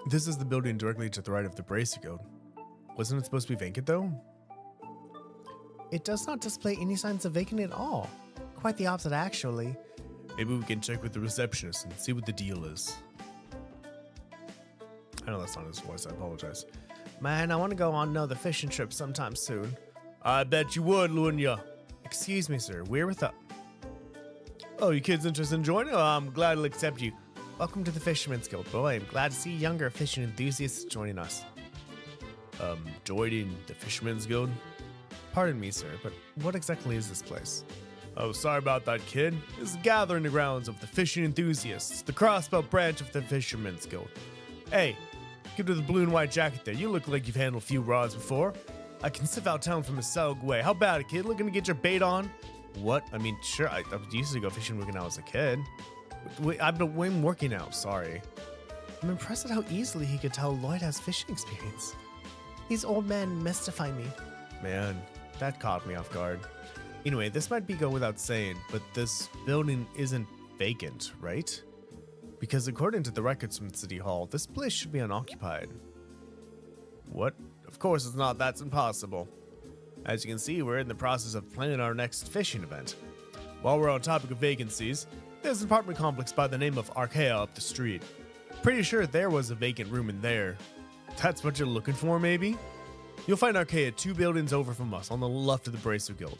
This is the building directly to the right of the Bracer Guild. Wasn't it supposed to be vacant though? It does not display any signs of vacant at all. Quite the opposite, actually. Maybe we can check with the receptionist and see what the deal is. I know that's not his voice, I apologize. Man, I want to go on another fishing trip sometime soon. I bet you would, Lunya. Excuse me, sir, we're with up. Oh, you kids interested in joining? Oh, I'm glad I'll accept you. Welcome to the Fisherman's Guild. Boy, I'm glad to see younger fishing enthusiasts joining us. Joining the Fisherman's Guild? Pardon me, sir, but what exactly is this place? Oh, sorry about that, kid. This is the gathering grounds of the fishing enthusiasts, the crossbelt branch of the Fisherman's Guild. Hey, give to the blue and white jacket there. You look like you've handled a few rods before. I can sniff out town from a solid way. How about it, kid? Looking to get your bait on? What? I mean, sure, I used to go fishing when I was a kid. I've been working out, sorry. I'm impressed at how easily he could tell Lloyd has fishing experience. These old men mystify me. Man, that caught me off guard. Anyway, this might go without saying, but this building isn't vacant, right? Because according to the records from City Hall, this place should be unoccupied. What? Of course it's not, that's impossible. As you can see, we're in the process of planning our next fishing event. While we're on topic of vacancies, there's an apartment complex by the name of Archaea up the street. Pretty sure there was a vacant room in there. That's what you're looking for, maybe? You'll find Archaea 2 buildings over from us on the left of the Bracer Guild.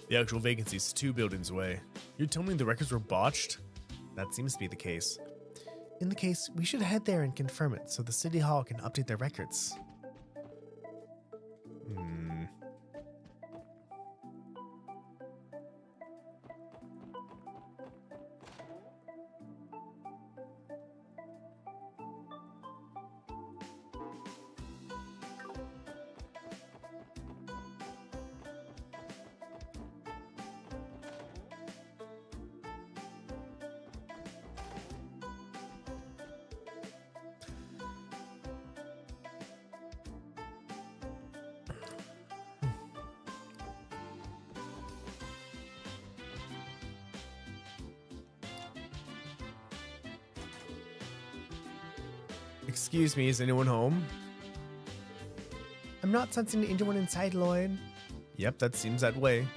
The actual vacancy is 2 buildings away. You're telling me the records were botched? That seems to be the case. In the case, we should head there and confirm it so the City Hall can update their records. Excuse me, is anyone home? I'm not sensing anyone inside, Lloyd. Yep, that seems that way.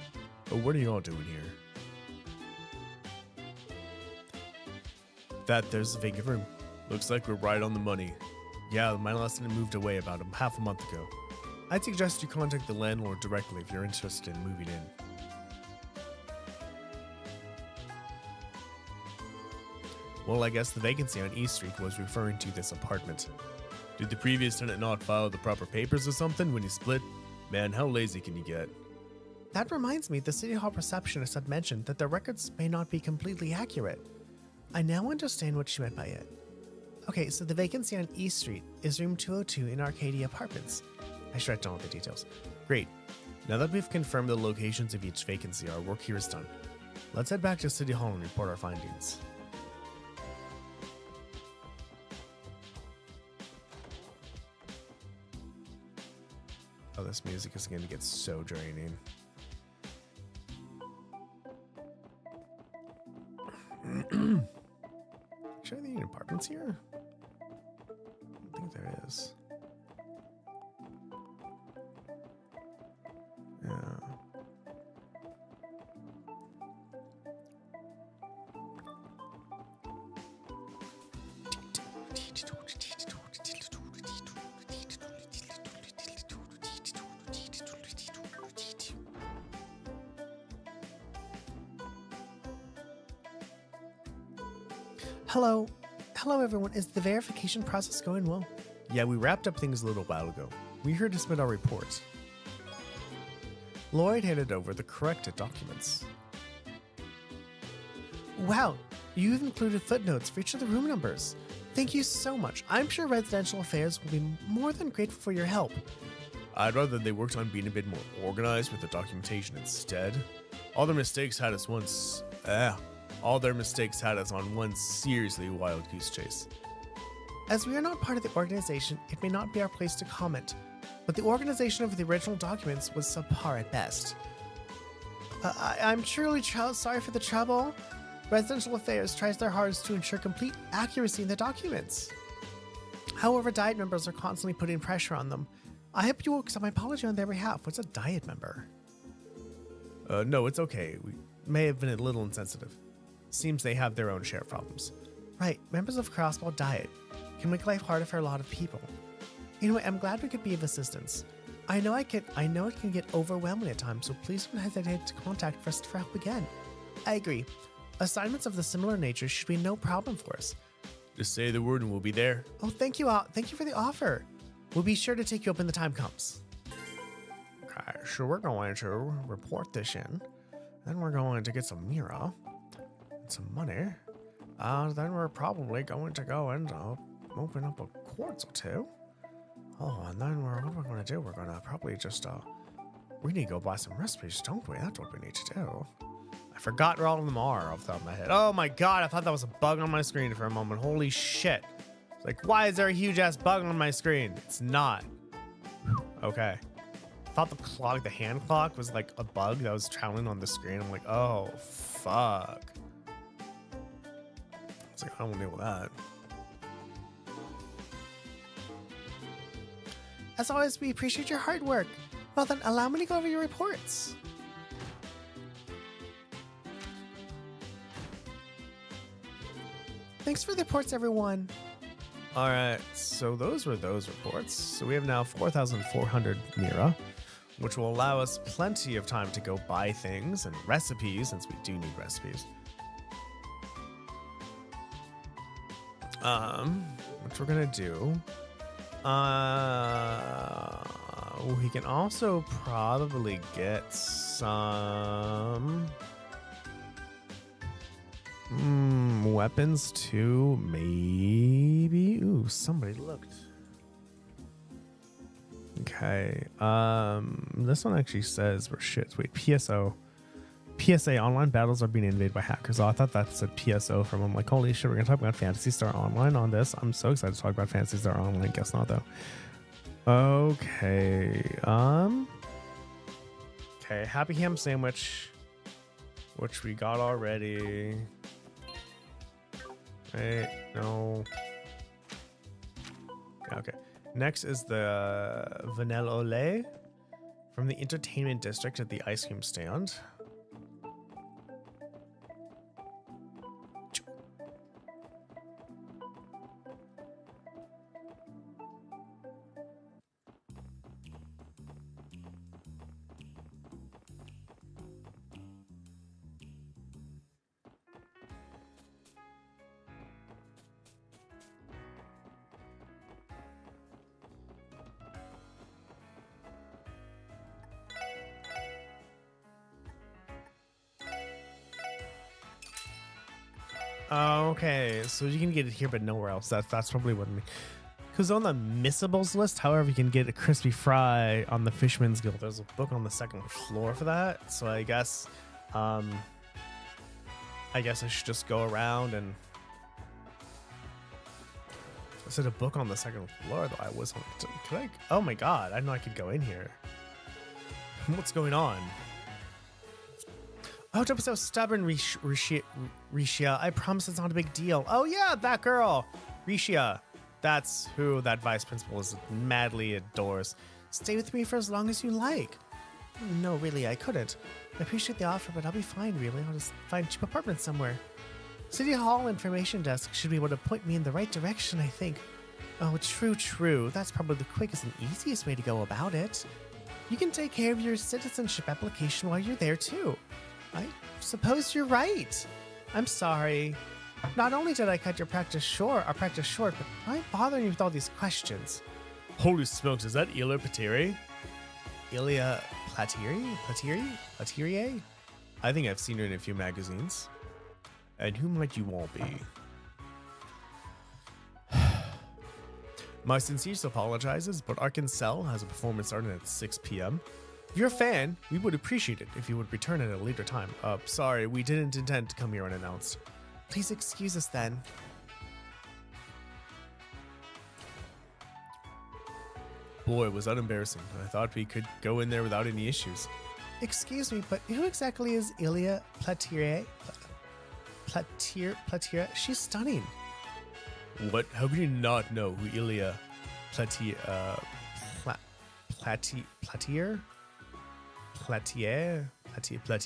But what are you all doing here? There's a vacant room. Looks like we're right on the money. Yeah, my last tenant moved away about half a month ago. I'd suggest you contact the landlord directly if you're interested in moving in. Well, I guess the vacancy on East Street was referring to this apartment. Did the previous tenant not file the proper papers or something when he split? Man, how lazy can you get? That reminds me, the City Hall receptionist had mentioned that the records may not be completely accurate. I now understand what she meant by it. Okay, so the vacancy on East Street is room 202 in Arcadia Apartments. I should write down all the details. Great. Now that we've confirmed the locations of each vacancy, our work here is done. Let's head back to City Hall and report our findings. Oh, this music is going to get so draining. Actually, are there any apartments here? I don't think there is. Yeah. Hello everyone, is the verification process going well? Yeah, we wrapped up things a little while ago. We're here to submit our report. Lloyd handed over the corrected documents. Wow, you've included footnotes for each of the room numbers. Thank you so much. I'm sure Residential Affairs will be more than grateful for your help. I'd rather they worked on being a bit more organized with the documentation instead. All their mistakes had us on one seriously wild goose chase. As we are not part of the organization, it may not be our place to comment, but the organization of the original documents was subpar at best. I'm truly sorry for the trouble. Residential Affairs tries their hardest to ensure complete accuracy in the documents. However, Diet members are constantly putting pressure on them. I hope you will accept my apology on their behalf. What's a Diet member? No, it's okay. We may have been a little insensitive. Seems they have their own share of problems. Right, members of Crossball Diet can make life harder for a lot of people. Anyway, I'm glad we could be of assistance. I know it can get overwhelming at times, so please don't hesitate to contact us for help again. I agree. Assignments of the similar nature should be no problem for us. Just say the word and we'll be there. Oh, thank you all. Thank you for the offer. We'll be sure to take you up when the time comes. Okay, so we're going to report this in. Then we're going to get some Mira. Some money. Then we're probably going to go and open up a quartz or two. Oh, and then what are we going to do? We're going to probably just, we need to go buy some recipes, don't we? That's what we need to do. I forgot where all of them are off the top of my head. Oh my god, I thought that was a bug on my screen for a moment. Holy shit. It's like, why is there a huge ass bug on my screen? It's not. Okay. I thought the clock, the hand clock was like a bug that was traveling on the screen. I'm like, oh, fuck. It's like, I don't want to deal with that. As always, we appreciate your hard work. Well then, allow me to go over your reports. Thanks for the reports, everyone. All right, so those were those reports. So we have now 4,400 Mira, which will allow us plenty of time to go buy things and recipes, since we do need recipes. Which we're gonna do. We can also probably get some weapons too, maybe. Ooh, somebody looked. Okay. This one actually says we're shit. Wait, PSO. PSA online battles are being invaded by hackers. Oh, I thought that said PSO from them. Like, holy shit, we're gonna talk about Phantasy Star Online on this. I'm so excited to talk about Phantasy Star Online. Guess not though. Okay. Okay, Happy Ham Sandwich, which we got already. Wait, no. Yeah, okay. Next is the Vanilla au lait from the entertainment district at the ice cream stand. Okay, so you can get it here, but nowhere else. That's probably what I mean. Because on the missables list, however, you can get a crispy fry on the Fisherman's Guild. There's a book on the second floor for that. So I guess I should just go around and. I said a book on the second floor, though. I was on. Could I? Oh my god! I know I could go in here. What's going on? Oh, don't be so stubborn, Rishia. I promise it's not a big deal. Oh yeah, that girl, Rishia. That's who that vice principal is madly adores. Stay with me for as long as you like. No, really, I couldn't. I appreciate the offer, but I'll be fine, really. I'll just find a cheap apartment somewhere. City Hall information desk should be able to point me in the right direction, I think. Oh, true. That's probably the quickest and easiest way to go about it. You can take care of your citizenship application while you're there, too. I suppose you're right. I'm sorry. Not only did I cut our practice short, but why bothering you with all these questions? Holy smokes, is that Ilia Platiri? Ilia Platiri? I think I've seen her in a few magazines. And who might you all be? My sincerest apologizes, but Arkansas has a performance starting at 6 p.m. If you're a fan, we would appreciate it if you would return at a later time. Sorry, we didn't intend to come here unannounced. Please excuse us then. Boy, was that embarrassing. I thought we could go in there without any issues. Excuse me, but who exactly is Ilia Platiri? Platiri? She's stunning. What? How can you not know who Ilia Platier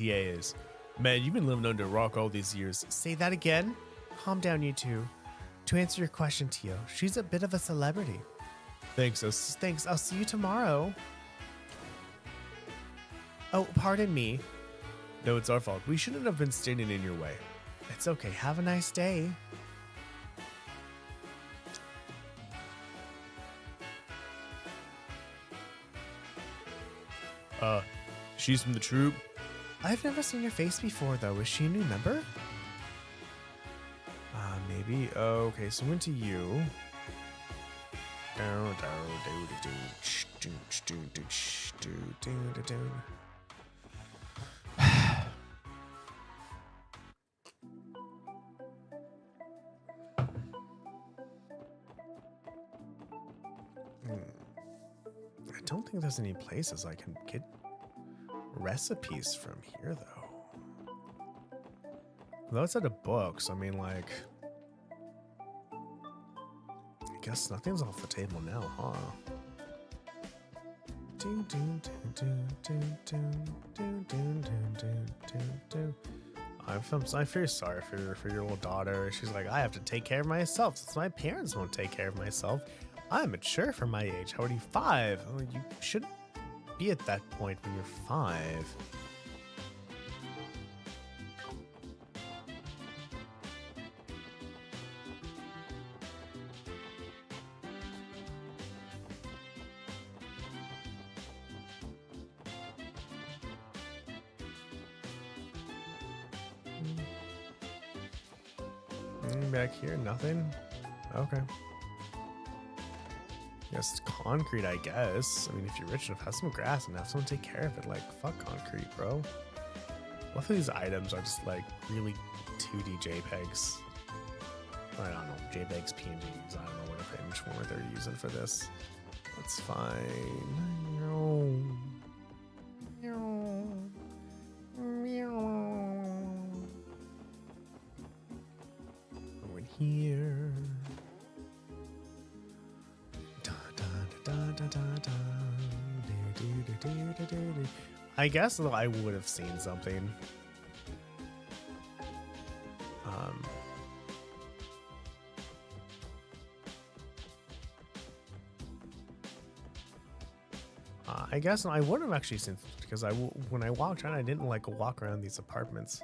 is? Man, you've been living under a rock all these years. Say that again? Calm down, you two. To answer your question, Tio, she's a bit of a celebrity. Thanks. I'll see you tomorrow. Oh, pardon me. No, it's our fault. We shouldn't have been standing in your way. It's okay. Have a nice day. She's from the troop. I've never seen your face before, though. Is she a new member? Maybe. Okay, so went to you. I don't think there's any places I can get recipes from here, though. Though it's at a book, so I mean, like, I guess nothing's off the table now, huh? I feel sorry for your little daughter. She's like, I have to take care of myself since my parents won't take care of myself. I'm mature for my age. How old are you? 5. Oh, you shouldn't be at that point when you're 5. Back here, nothing. Okay. Yes, concrete, I guess. I mean, if you're rich enough, have some grass and have someone take care of it. Like, fuck concrete, bro. Both of these items are just like really 2D JPEGs. I don't know, JPEGs, PNGs. I don't know which one they're using for this. That's fine. Here. I guess though I would have seen something. I guess I would have actually seen because when I walked around, I didn't like walk around these apartments.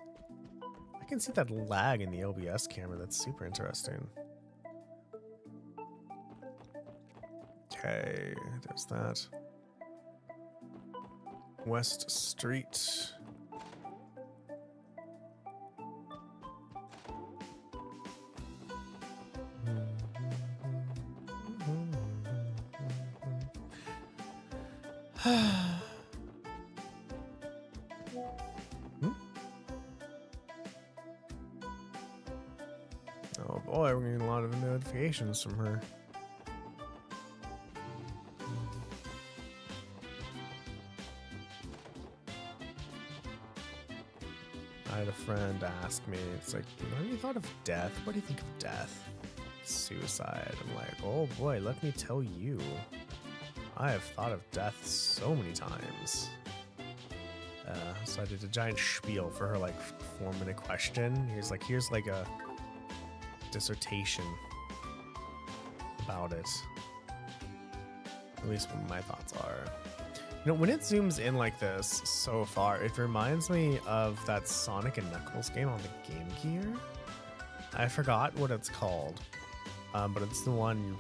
I can see that lag in the OBS camera. That's super interesting. Okay, there's that. West Street. Oh boy, we're getting a lot of notifications from her. I had a friend ask me, it's like, have you thought of death? What do you think of death? Suicide. I'm like, oh boy, let me tell you. I have thought of death so many times. So I did a giant spiel for her, like, 4-minute question. Here's like a dissertation about it. At least what my thoughts are. You know, when it zooms in like this so far, it reminds me of that Sonic and Knuckles game on the Game Gear. I forgot what it's called. But it's the one you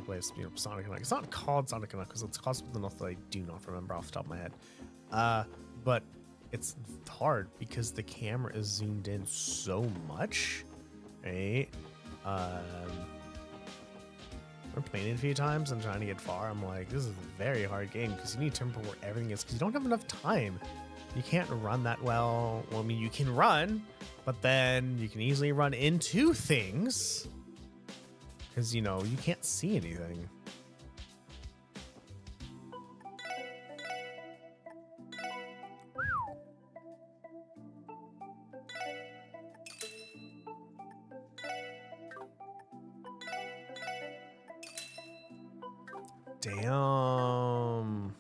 play as, Sonic and Knuckles. It's not called Sonic and Knuckles. It's called something else that I do not remember off the top of my head. But it's hard because the camera is zoomed in so much, right? We're playing it a few times and trying to get far. I'm like, this is a very hard game because you need to remember where everything is because you don't have enough time. You can't run that well. Well, I mean, you can run, but then you can easily run into things. Because, you can't see anything. Damn.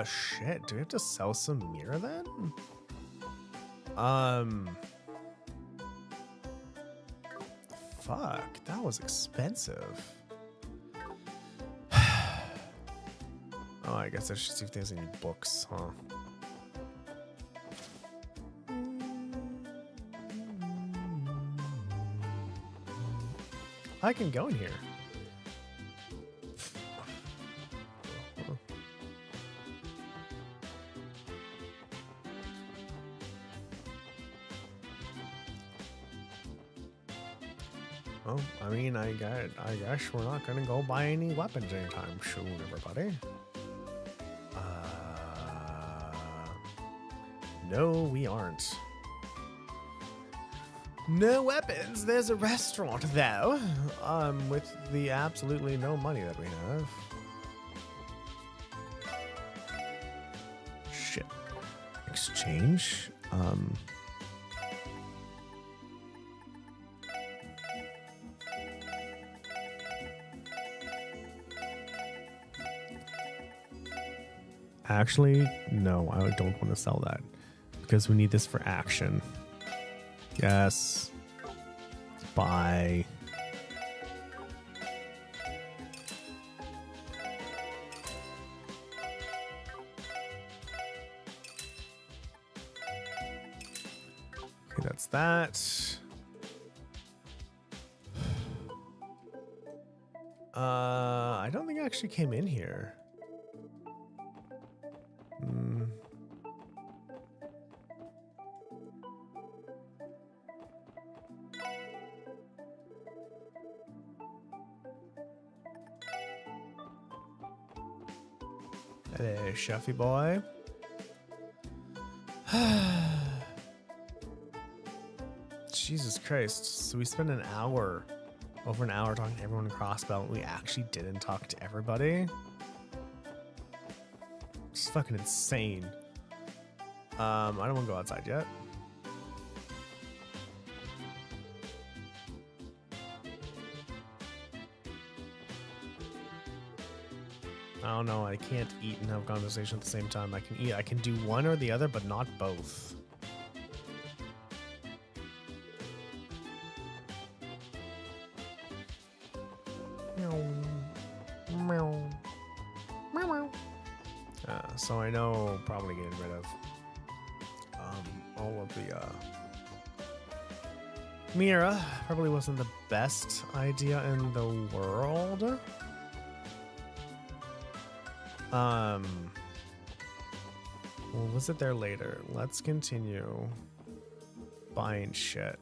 Shit. Do we have to sell some mirror then? Fuck, that was expensive. Oh, I guess I should see if there's any books, huh? I can go in here. Well, I mean, I guess we're not gonna go buy any weapons anytime soon, everybody. No, we aren't. No weapons. There's a restaurant though. With the absolutely no money that we have. Shit. Exchange. Actually, no, I don't want to sell that because we need this for action. Yes. Buy. Okay, that's that. I don't think I actually came in here. Hey, chefy boy. Jesus Christ. So we spent an hour, over an hour talking to everyone in Crossbelt. We actually didn't talk to everybody. It's fucking insane. I don't want to go outside yet. I don't know. I can't eat and have a conversation at the same time. I can eat. I can do one or the other, but not both. So I know probably getting rid of all of the Mira probably wasn't the best idea in the world. We'll visit there later. Let's continue buying shit.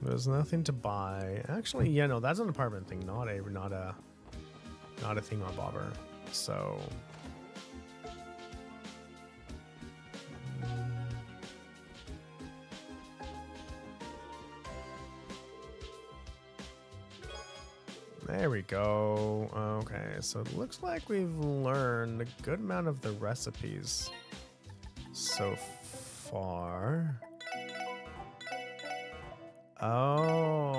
There's nothing to buy. Actually, yeah, no, that's an apartment thing, not a thing on Bobber. So there we go. Okay, so it looks like we've learned a good amount of the recipes so far. Oh,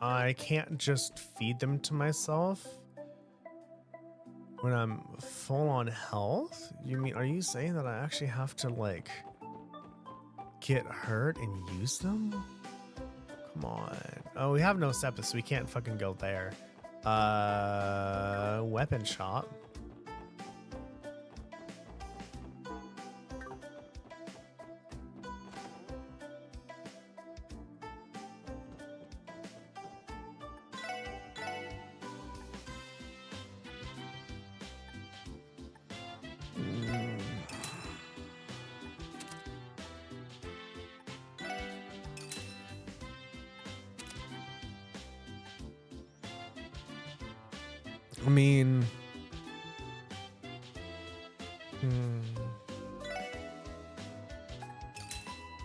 I can't just feed them to myself when I'm full on health? Are you saying that I actually have to like get hurt and use them? Come on. Oh, we have no sepsis, so we can't fucking go there. Weapon shop. I mean,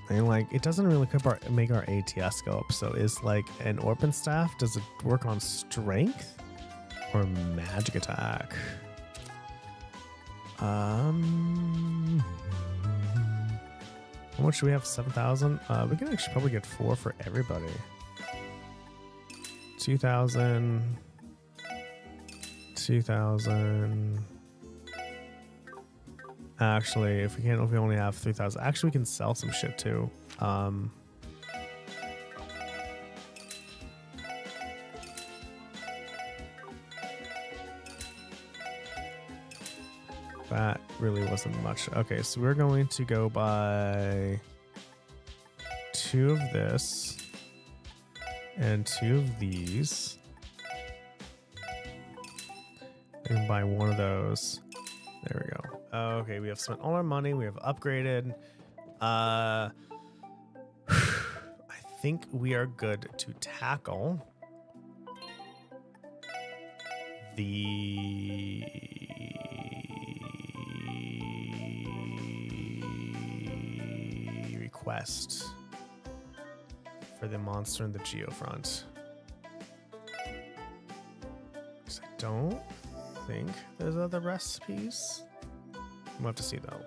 and like it doesn't really make our ATS go up. So is like an Orphan staff, does it work on strength or magic attack? How much do we have? 7,000. We can actually probably get 4 for everybody. 2,000. 2,000. Actually, if we only have 3,000, actually we can sell some shit too. That really wasn't much. Okay, so we're going to go buy 2 of this and 2 of these. We can buy 1 of those. There we go. Okay, we have spent all our money. We have upgraded. I think we are good to tackle the request for the monster in the geofront. I don't think there's other recipes. We'll have to see though.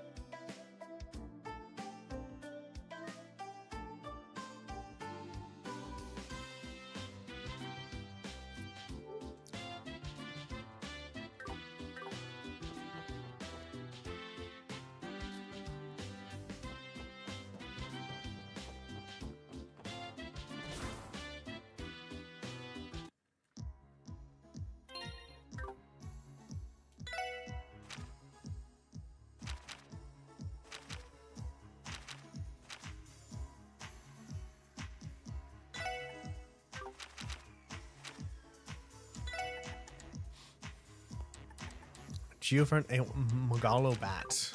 Geofront, a Magalo bat.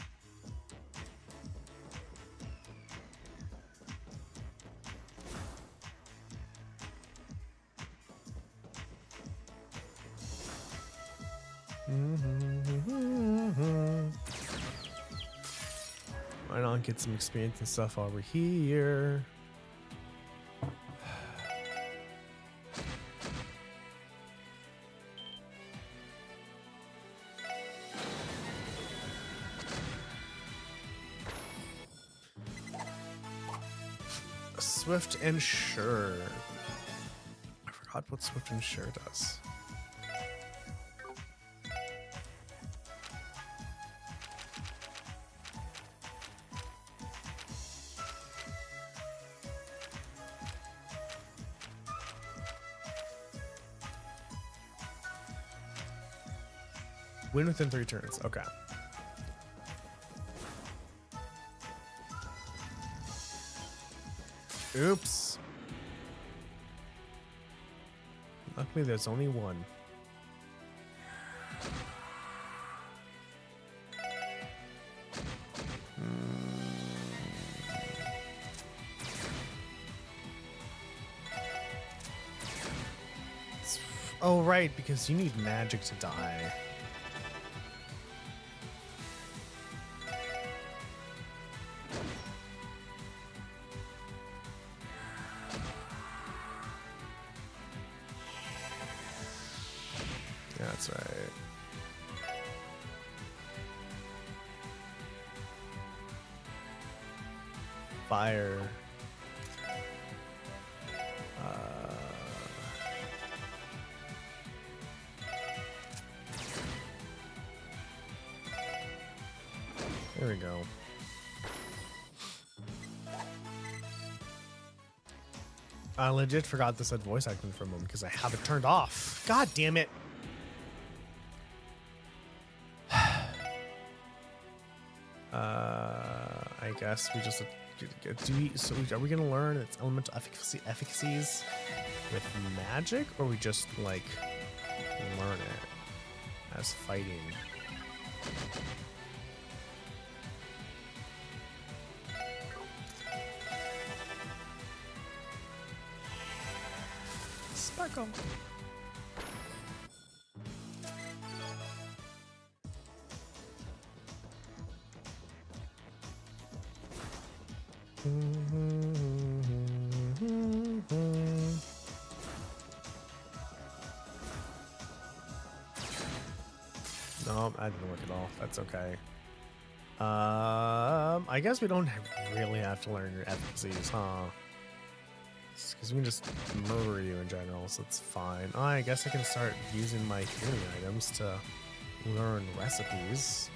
Why not get some experience and stuff while we're here? Swift and Sure. I forgot what Swift and Sure does. Win within 3 turns. Okay. Oops. Luckily, there's only one. Oh, right, because you need magic to die. That's right. Fire. There we go. I legit forgot this had voice acting for a moment because I have it turned off. God damn it. I guess we just are we gonna learn its elemental efficacies with magic, or we just like learn it as fighting? Sparkle. No, I didn't work at all. That's okay. I guess we don't really have to learn your efficacies, huh? Because we can just murder you in general, so it's fine. Oh, I guess I can start using my healing items to learn recipes.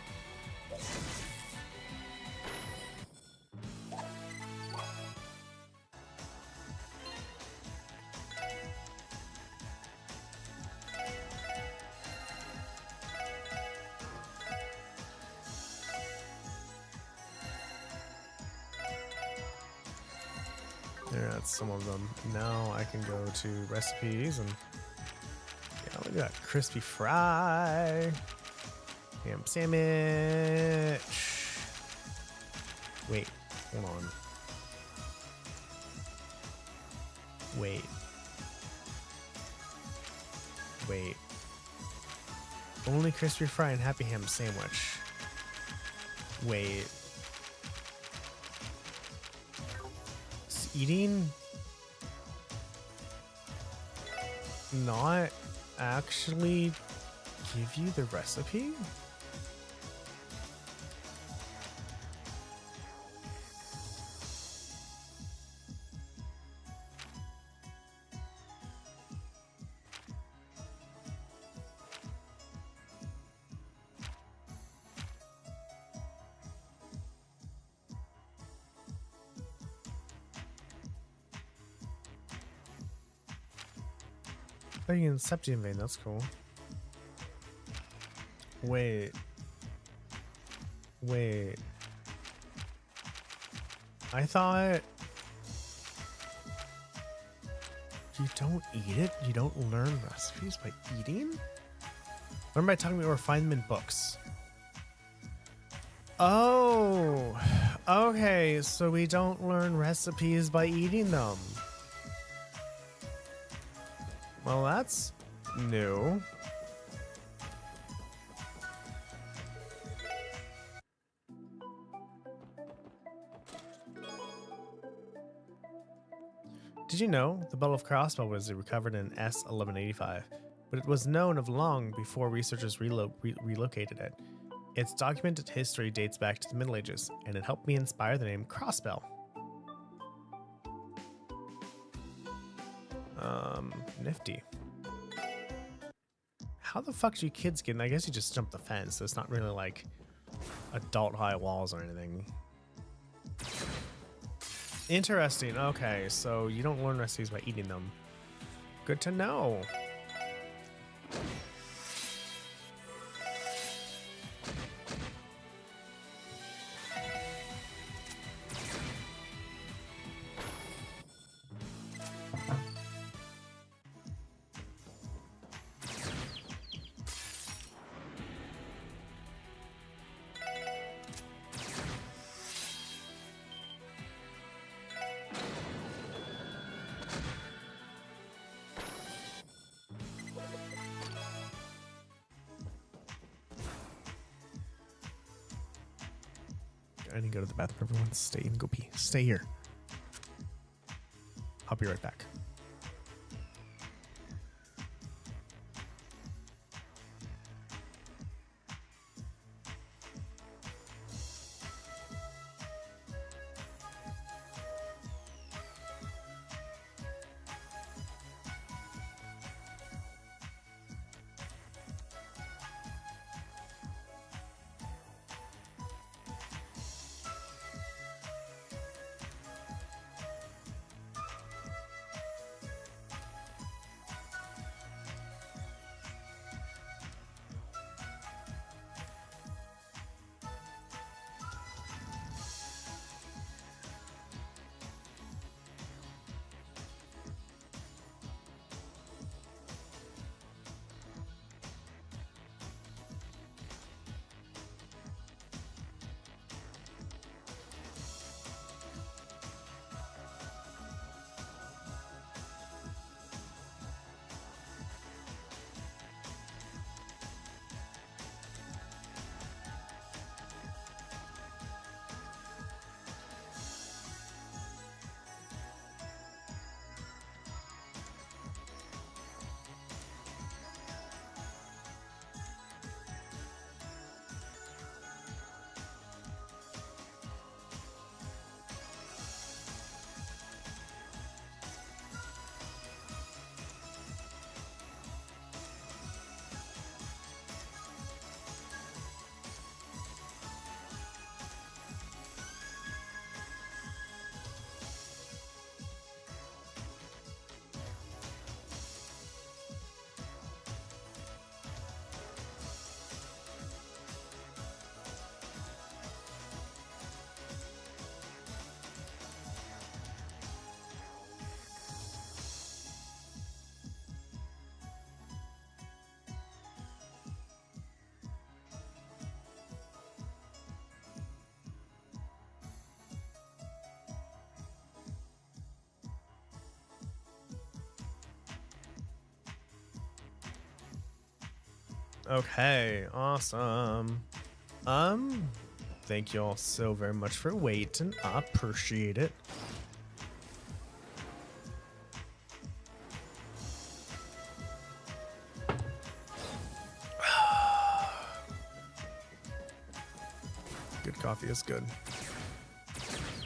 There, that's some of them. Now I can go to recipes and yeah, look at that crispy fry, ham sandwich. Wait, Hold on. Wait. Wait. Only crispy fry and happy ham sandwich. Wait. It's eating not actually give you the recipe? Oh, you can septium vein, that's cool. Wait. Wait. I thought you don't eat it? You don't learn recipes by eating? Learn by talking about or find them in books. Oh, okay, so we don't learn recipes by eating them. Well, that's new. Did you know the Bell of Crossbow was recovered in S1185, but it was known of long before researchers relocated it. Its documented history dates back to the Middle Ages, and it helped me inspire the name Crossbell. Nifty. How the fuck do you kids get in? I guess you just jump the fence, so it's not really like adult high walls or anything. Interesting. Okay, so you don't learn recipes by eating them. Good to know. I need to go to the bathroom. Everyone stay and go pee. Stay here. I'll be right back. Okay, awesome. Thank you all so very much for waiting. I appreciate it. Good coffee is good.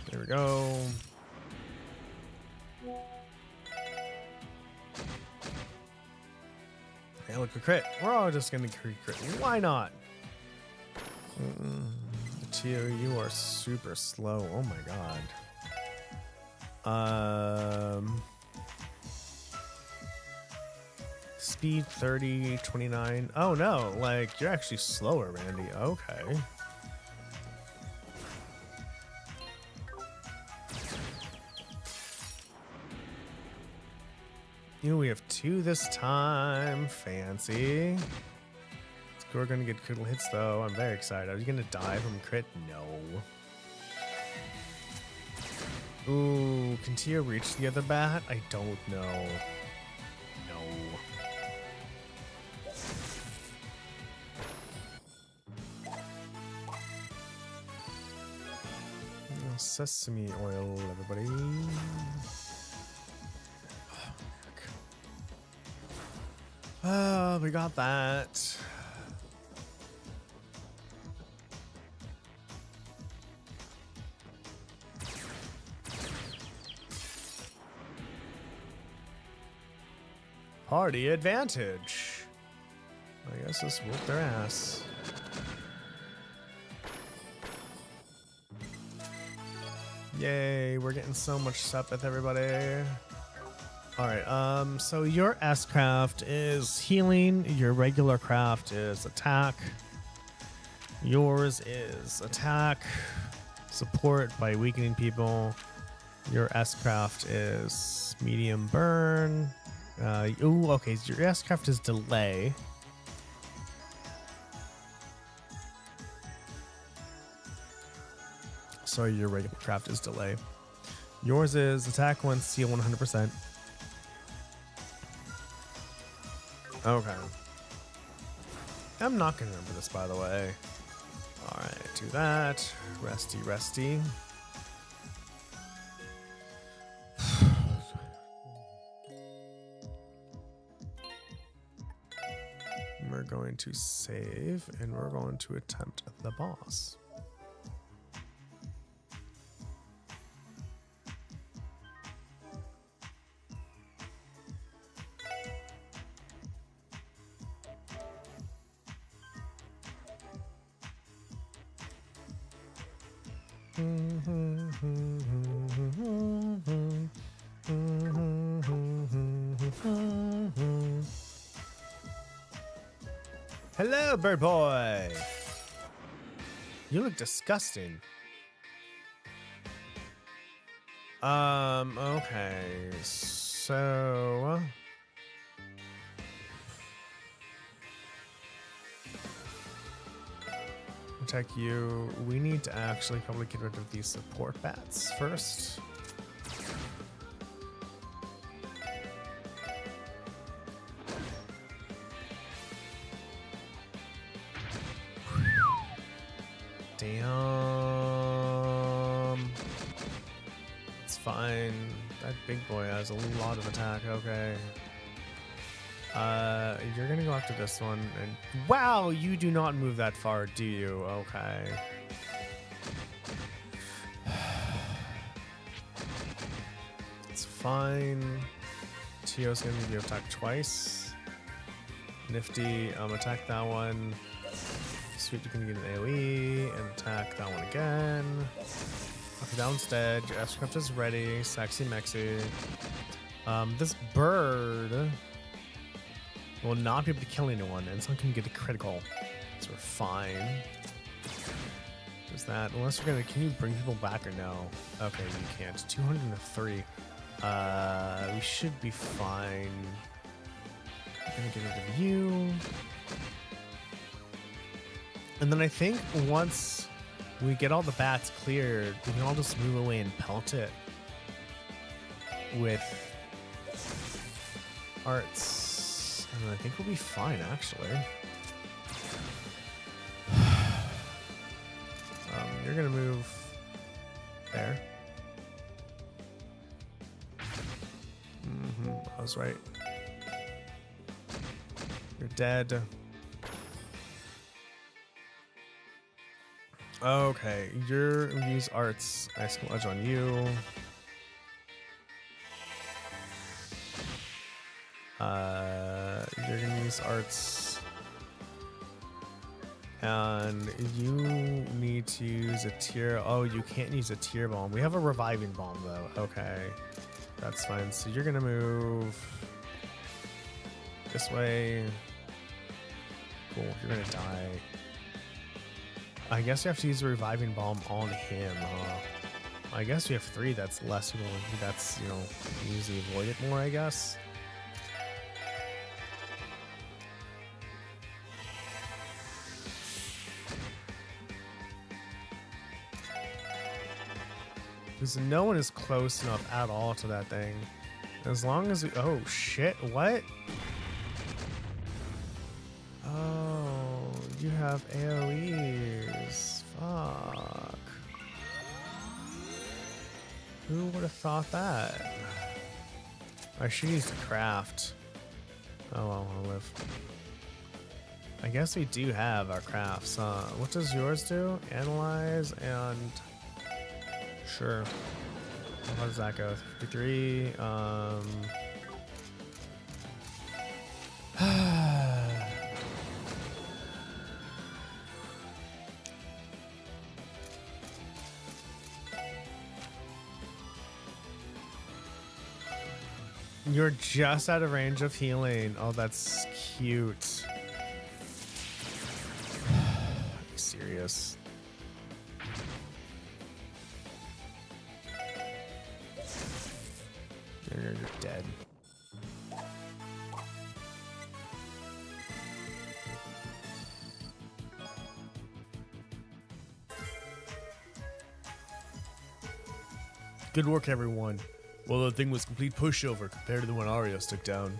There we go. Hey, look, a crit. We're all just gonna crit. Why not? Tio, you are super slow. Oh my god. Speed 30, 29. Oh no, like you're actually slower, Randy. Okay. You know, we have 2 this time. Fancy. We're gonna get critical hits though. I'm very excited. Are you gonna die from crit? No. Ooh, can Tio reach the other bat? I don't know. No. Sesame oil, everybody. Oh, we got that. Party advantage. I guess this whooped their ass. Yay, we're getting so much stuff with everybody. Alright, so your S-craft is healing, your regular craft is attack. Yours is attack, support by weakening people. Your S-craft is medium burn. Ooh, okay, so your S-craft is delay. Sorry, your regular craft is delay. Yours is attack once, seal 100%. Okay. I'm not gonna remember this, by the way. Alright, do that. Resty, resty. We're going to save, and we're going to attempt the boss. Hello, bird boy. You look disgusting. Okay, so attack you. We need to actually probably get rid of these support bats first. Damn. It's fine. That big boy has a lot of attack. Okay. You're gonna go after this one, and wow, you do not move that far, do you? Okay. It's fine. Tio's gonna give you attack twice. Nifty, attack that one. Sweet, you can get an AoE and attack that one again. Okay, that one's dead. Your S-craft is ready. Sexy Mexy. This bird will not be able to kill anyone, and someone can get a critical. So we're fine. There's that. Unless you're gonna, can you bring people back or no? Okay, you can't. 203. We should be fine. I'm gonna get rid of you. And then I think once we get all the bats cleared, we can all just move away and pelt it with arts. And I think we'll be fine, actually. you're gonna move there. I was right. You're dead. Okay, you're use arts. Ice Edge on you. You're gonna use arts. And you need to use a tier. Oh, you can't use a tier bomb. We have a reviving bomb though. Okay, that's fine. So you're gonna move this way. Cool. You're gonna die. I guess you have to use a reviving bomb on him. I guess we have 3. That's less. That's, you know, easily avoid it more, I guess. Because no one is close enough at all to that thing. As long as we... Oh, shit. What? Oh, you have AoEs. Fuck. Who would have thought that? I should use the craft. Oh, well, I'll live. I guess we do have our crafts. What does yours do? Analyze and... Sure. How does that go? 53. You're just out of range of healing. Oh, that's cute. Are you serious? You're dead. Good work, everyone. Well, the thing was complete pushover compared to the one Arios took down.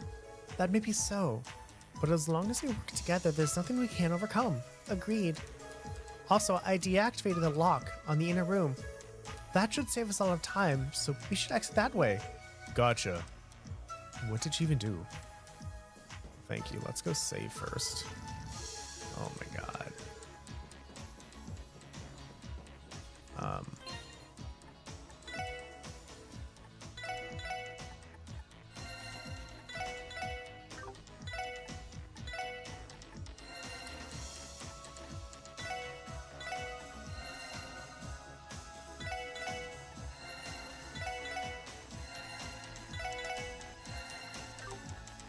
That may be so, but as long as we work together, there's nothing we can't overcome. Agreed. Also, I deactivated the lock on the inner room. That should save us a lot of time, so we should exit that way. Gotcha. What did you even do? Thank you. Let's go save first. Oh my god.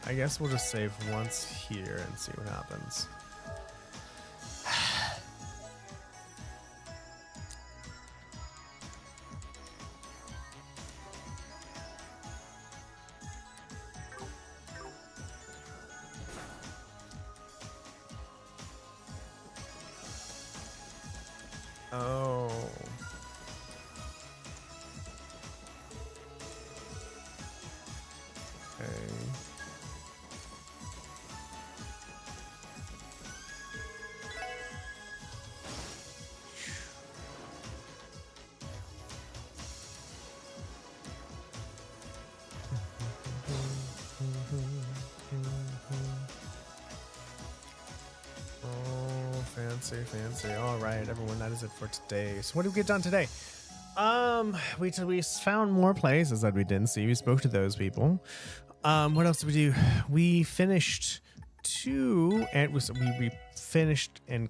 I guess we'll just save once here and see what happens. Oh. Okay. Fancy. All right, everyone, that is it for today. So what did we get done today? We found more places that we didn't see. We spoke to those people. What else did we do? We finished 2, and we finished and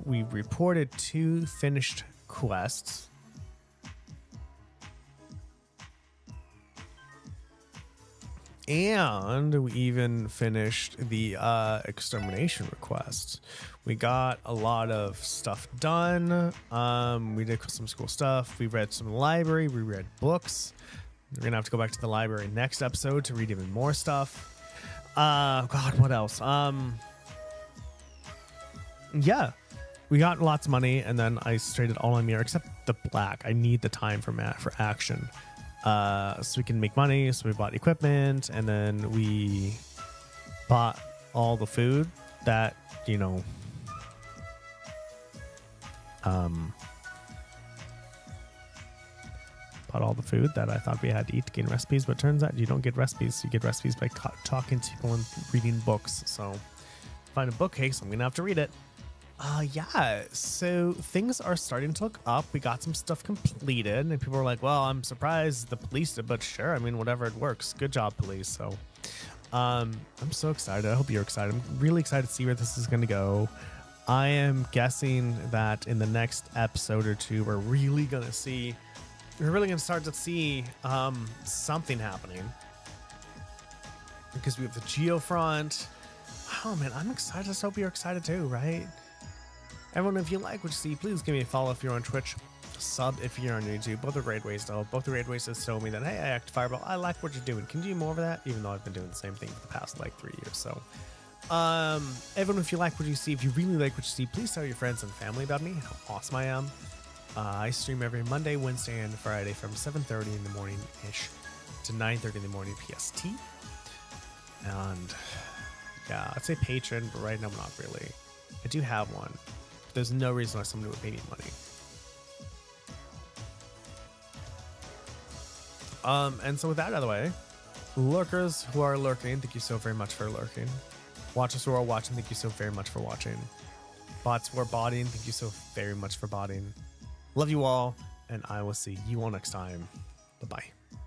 we reported 2 finished quests. And we even finished the extermination request. We got a lot of stuff done. We did some cool stuff. We read some library. We read books. We're gonna have to go back to the library next episode to read even more stuff. God, what else? Yeah, we got lots of money, and then I traded all on mirror except the black. I need the time for action. So we can make money. So we bought equipment, and then we bought all the food that, you know, bought all the food that I thought we had to eat to gain recipes, but it turns out you don't get recipes. You get recipes by talking to people and reading books. So find a bookcase, I'm going to have to read it. Yeah, so things are starting to look up. We got some stuff completed, and people were like, well, I'm surprised the police did, but sure, I mean, whatever, it works. Good job, police. So I'm so excited. I hope you're excited. I'm really excited to see where this is going to go. I am guessing that in the next episode or two, we're really going to start to see something happening, because we have the Geofront. Oh man, I'm excited. I just hope you're excited too, right? Everyone, if you like what you see, please give me a follow if you're on Twitch, sub if you're on YouTube. Both are great ways to help. Both are great ways to show me that, hey, I act Fireball. I like what you're doing. Can you do more of that? Even though I've been doing the same thing for the past like 3 years. So everyone, if you like what you see, if you really like what you see, please tell your friends and family about me, how awesome I am. I stream every Monday, Wednesday, and Friday from 7:30 in the morning ish to 9:30 in the morning PST. And yeah, I'd say Patreon, but right now I'm not really. I do have one. There's no reason why somebody would pay me money. And so with that out of the way, lurkers who are lurking, thank you so very much for lurking. Watchers who are watching, thank you so very much for watching. Bots who are botting, thank you so very much for botting. Love you all, and I will see you all next time. Bye-bye.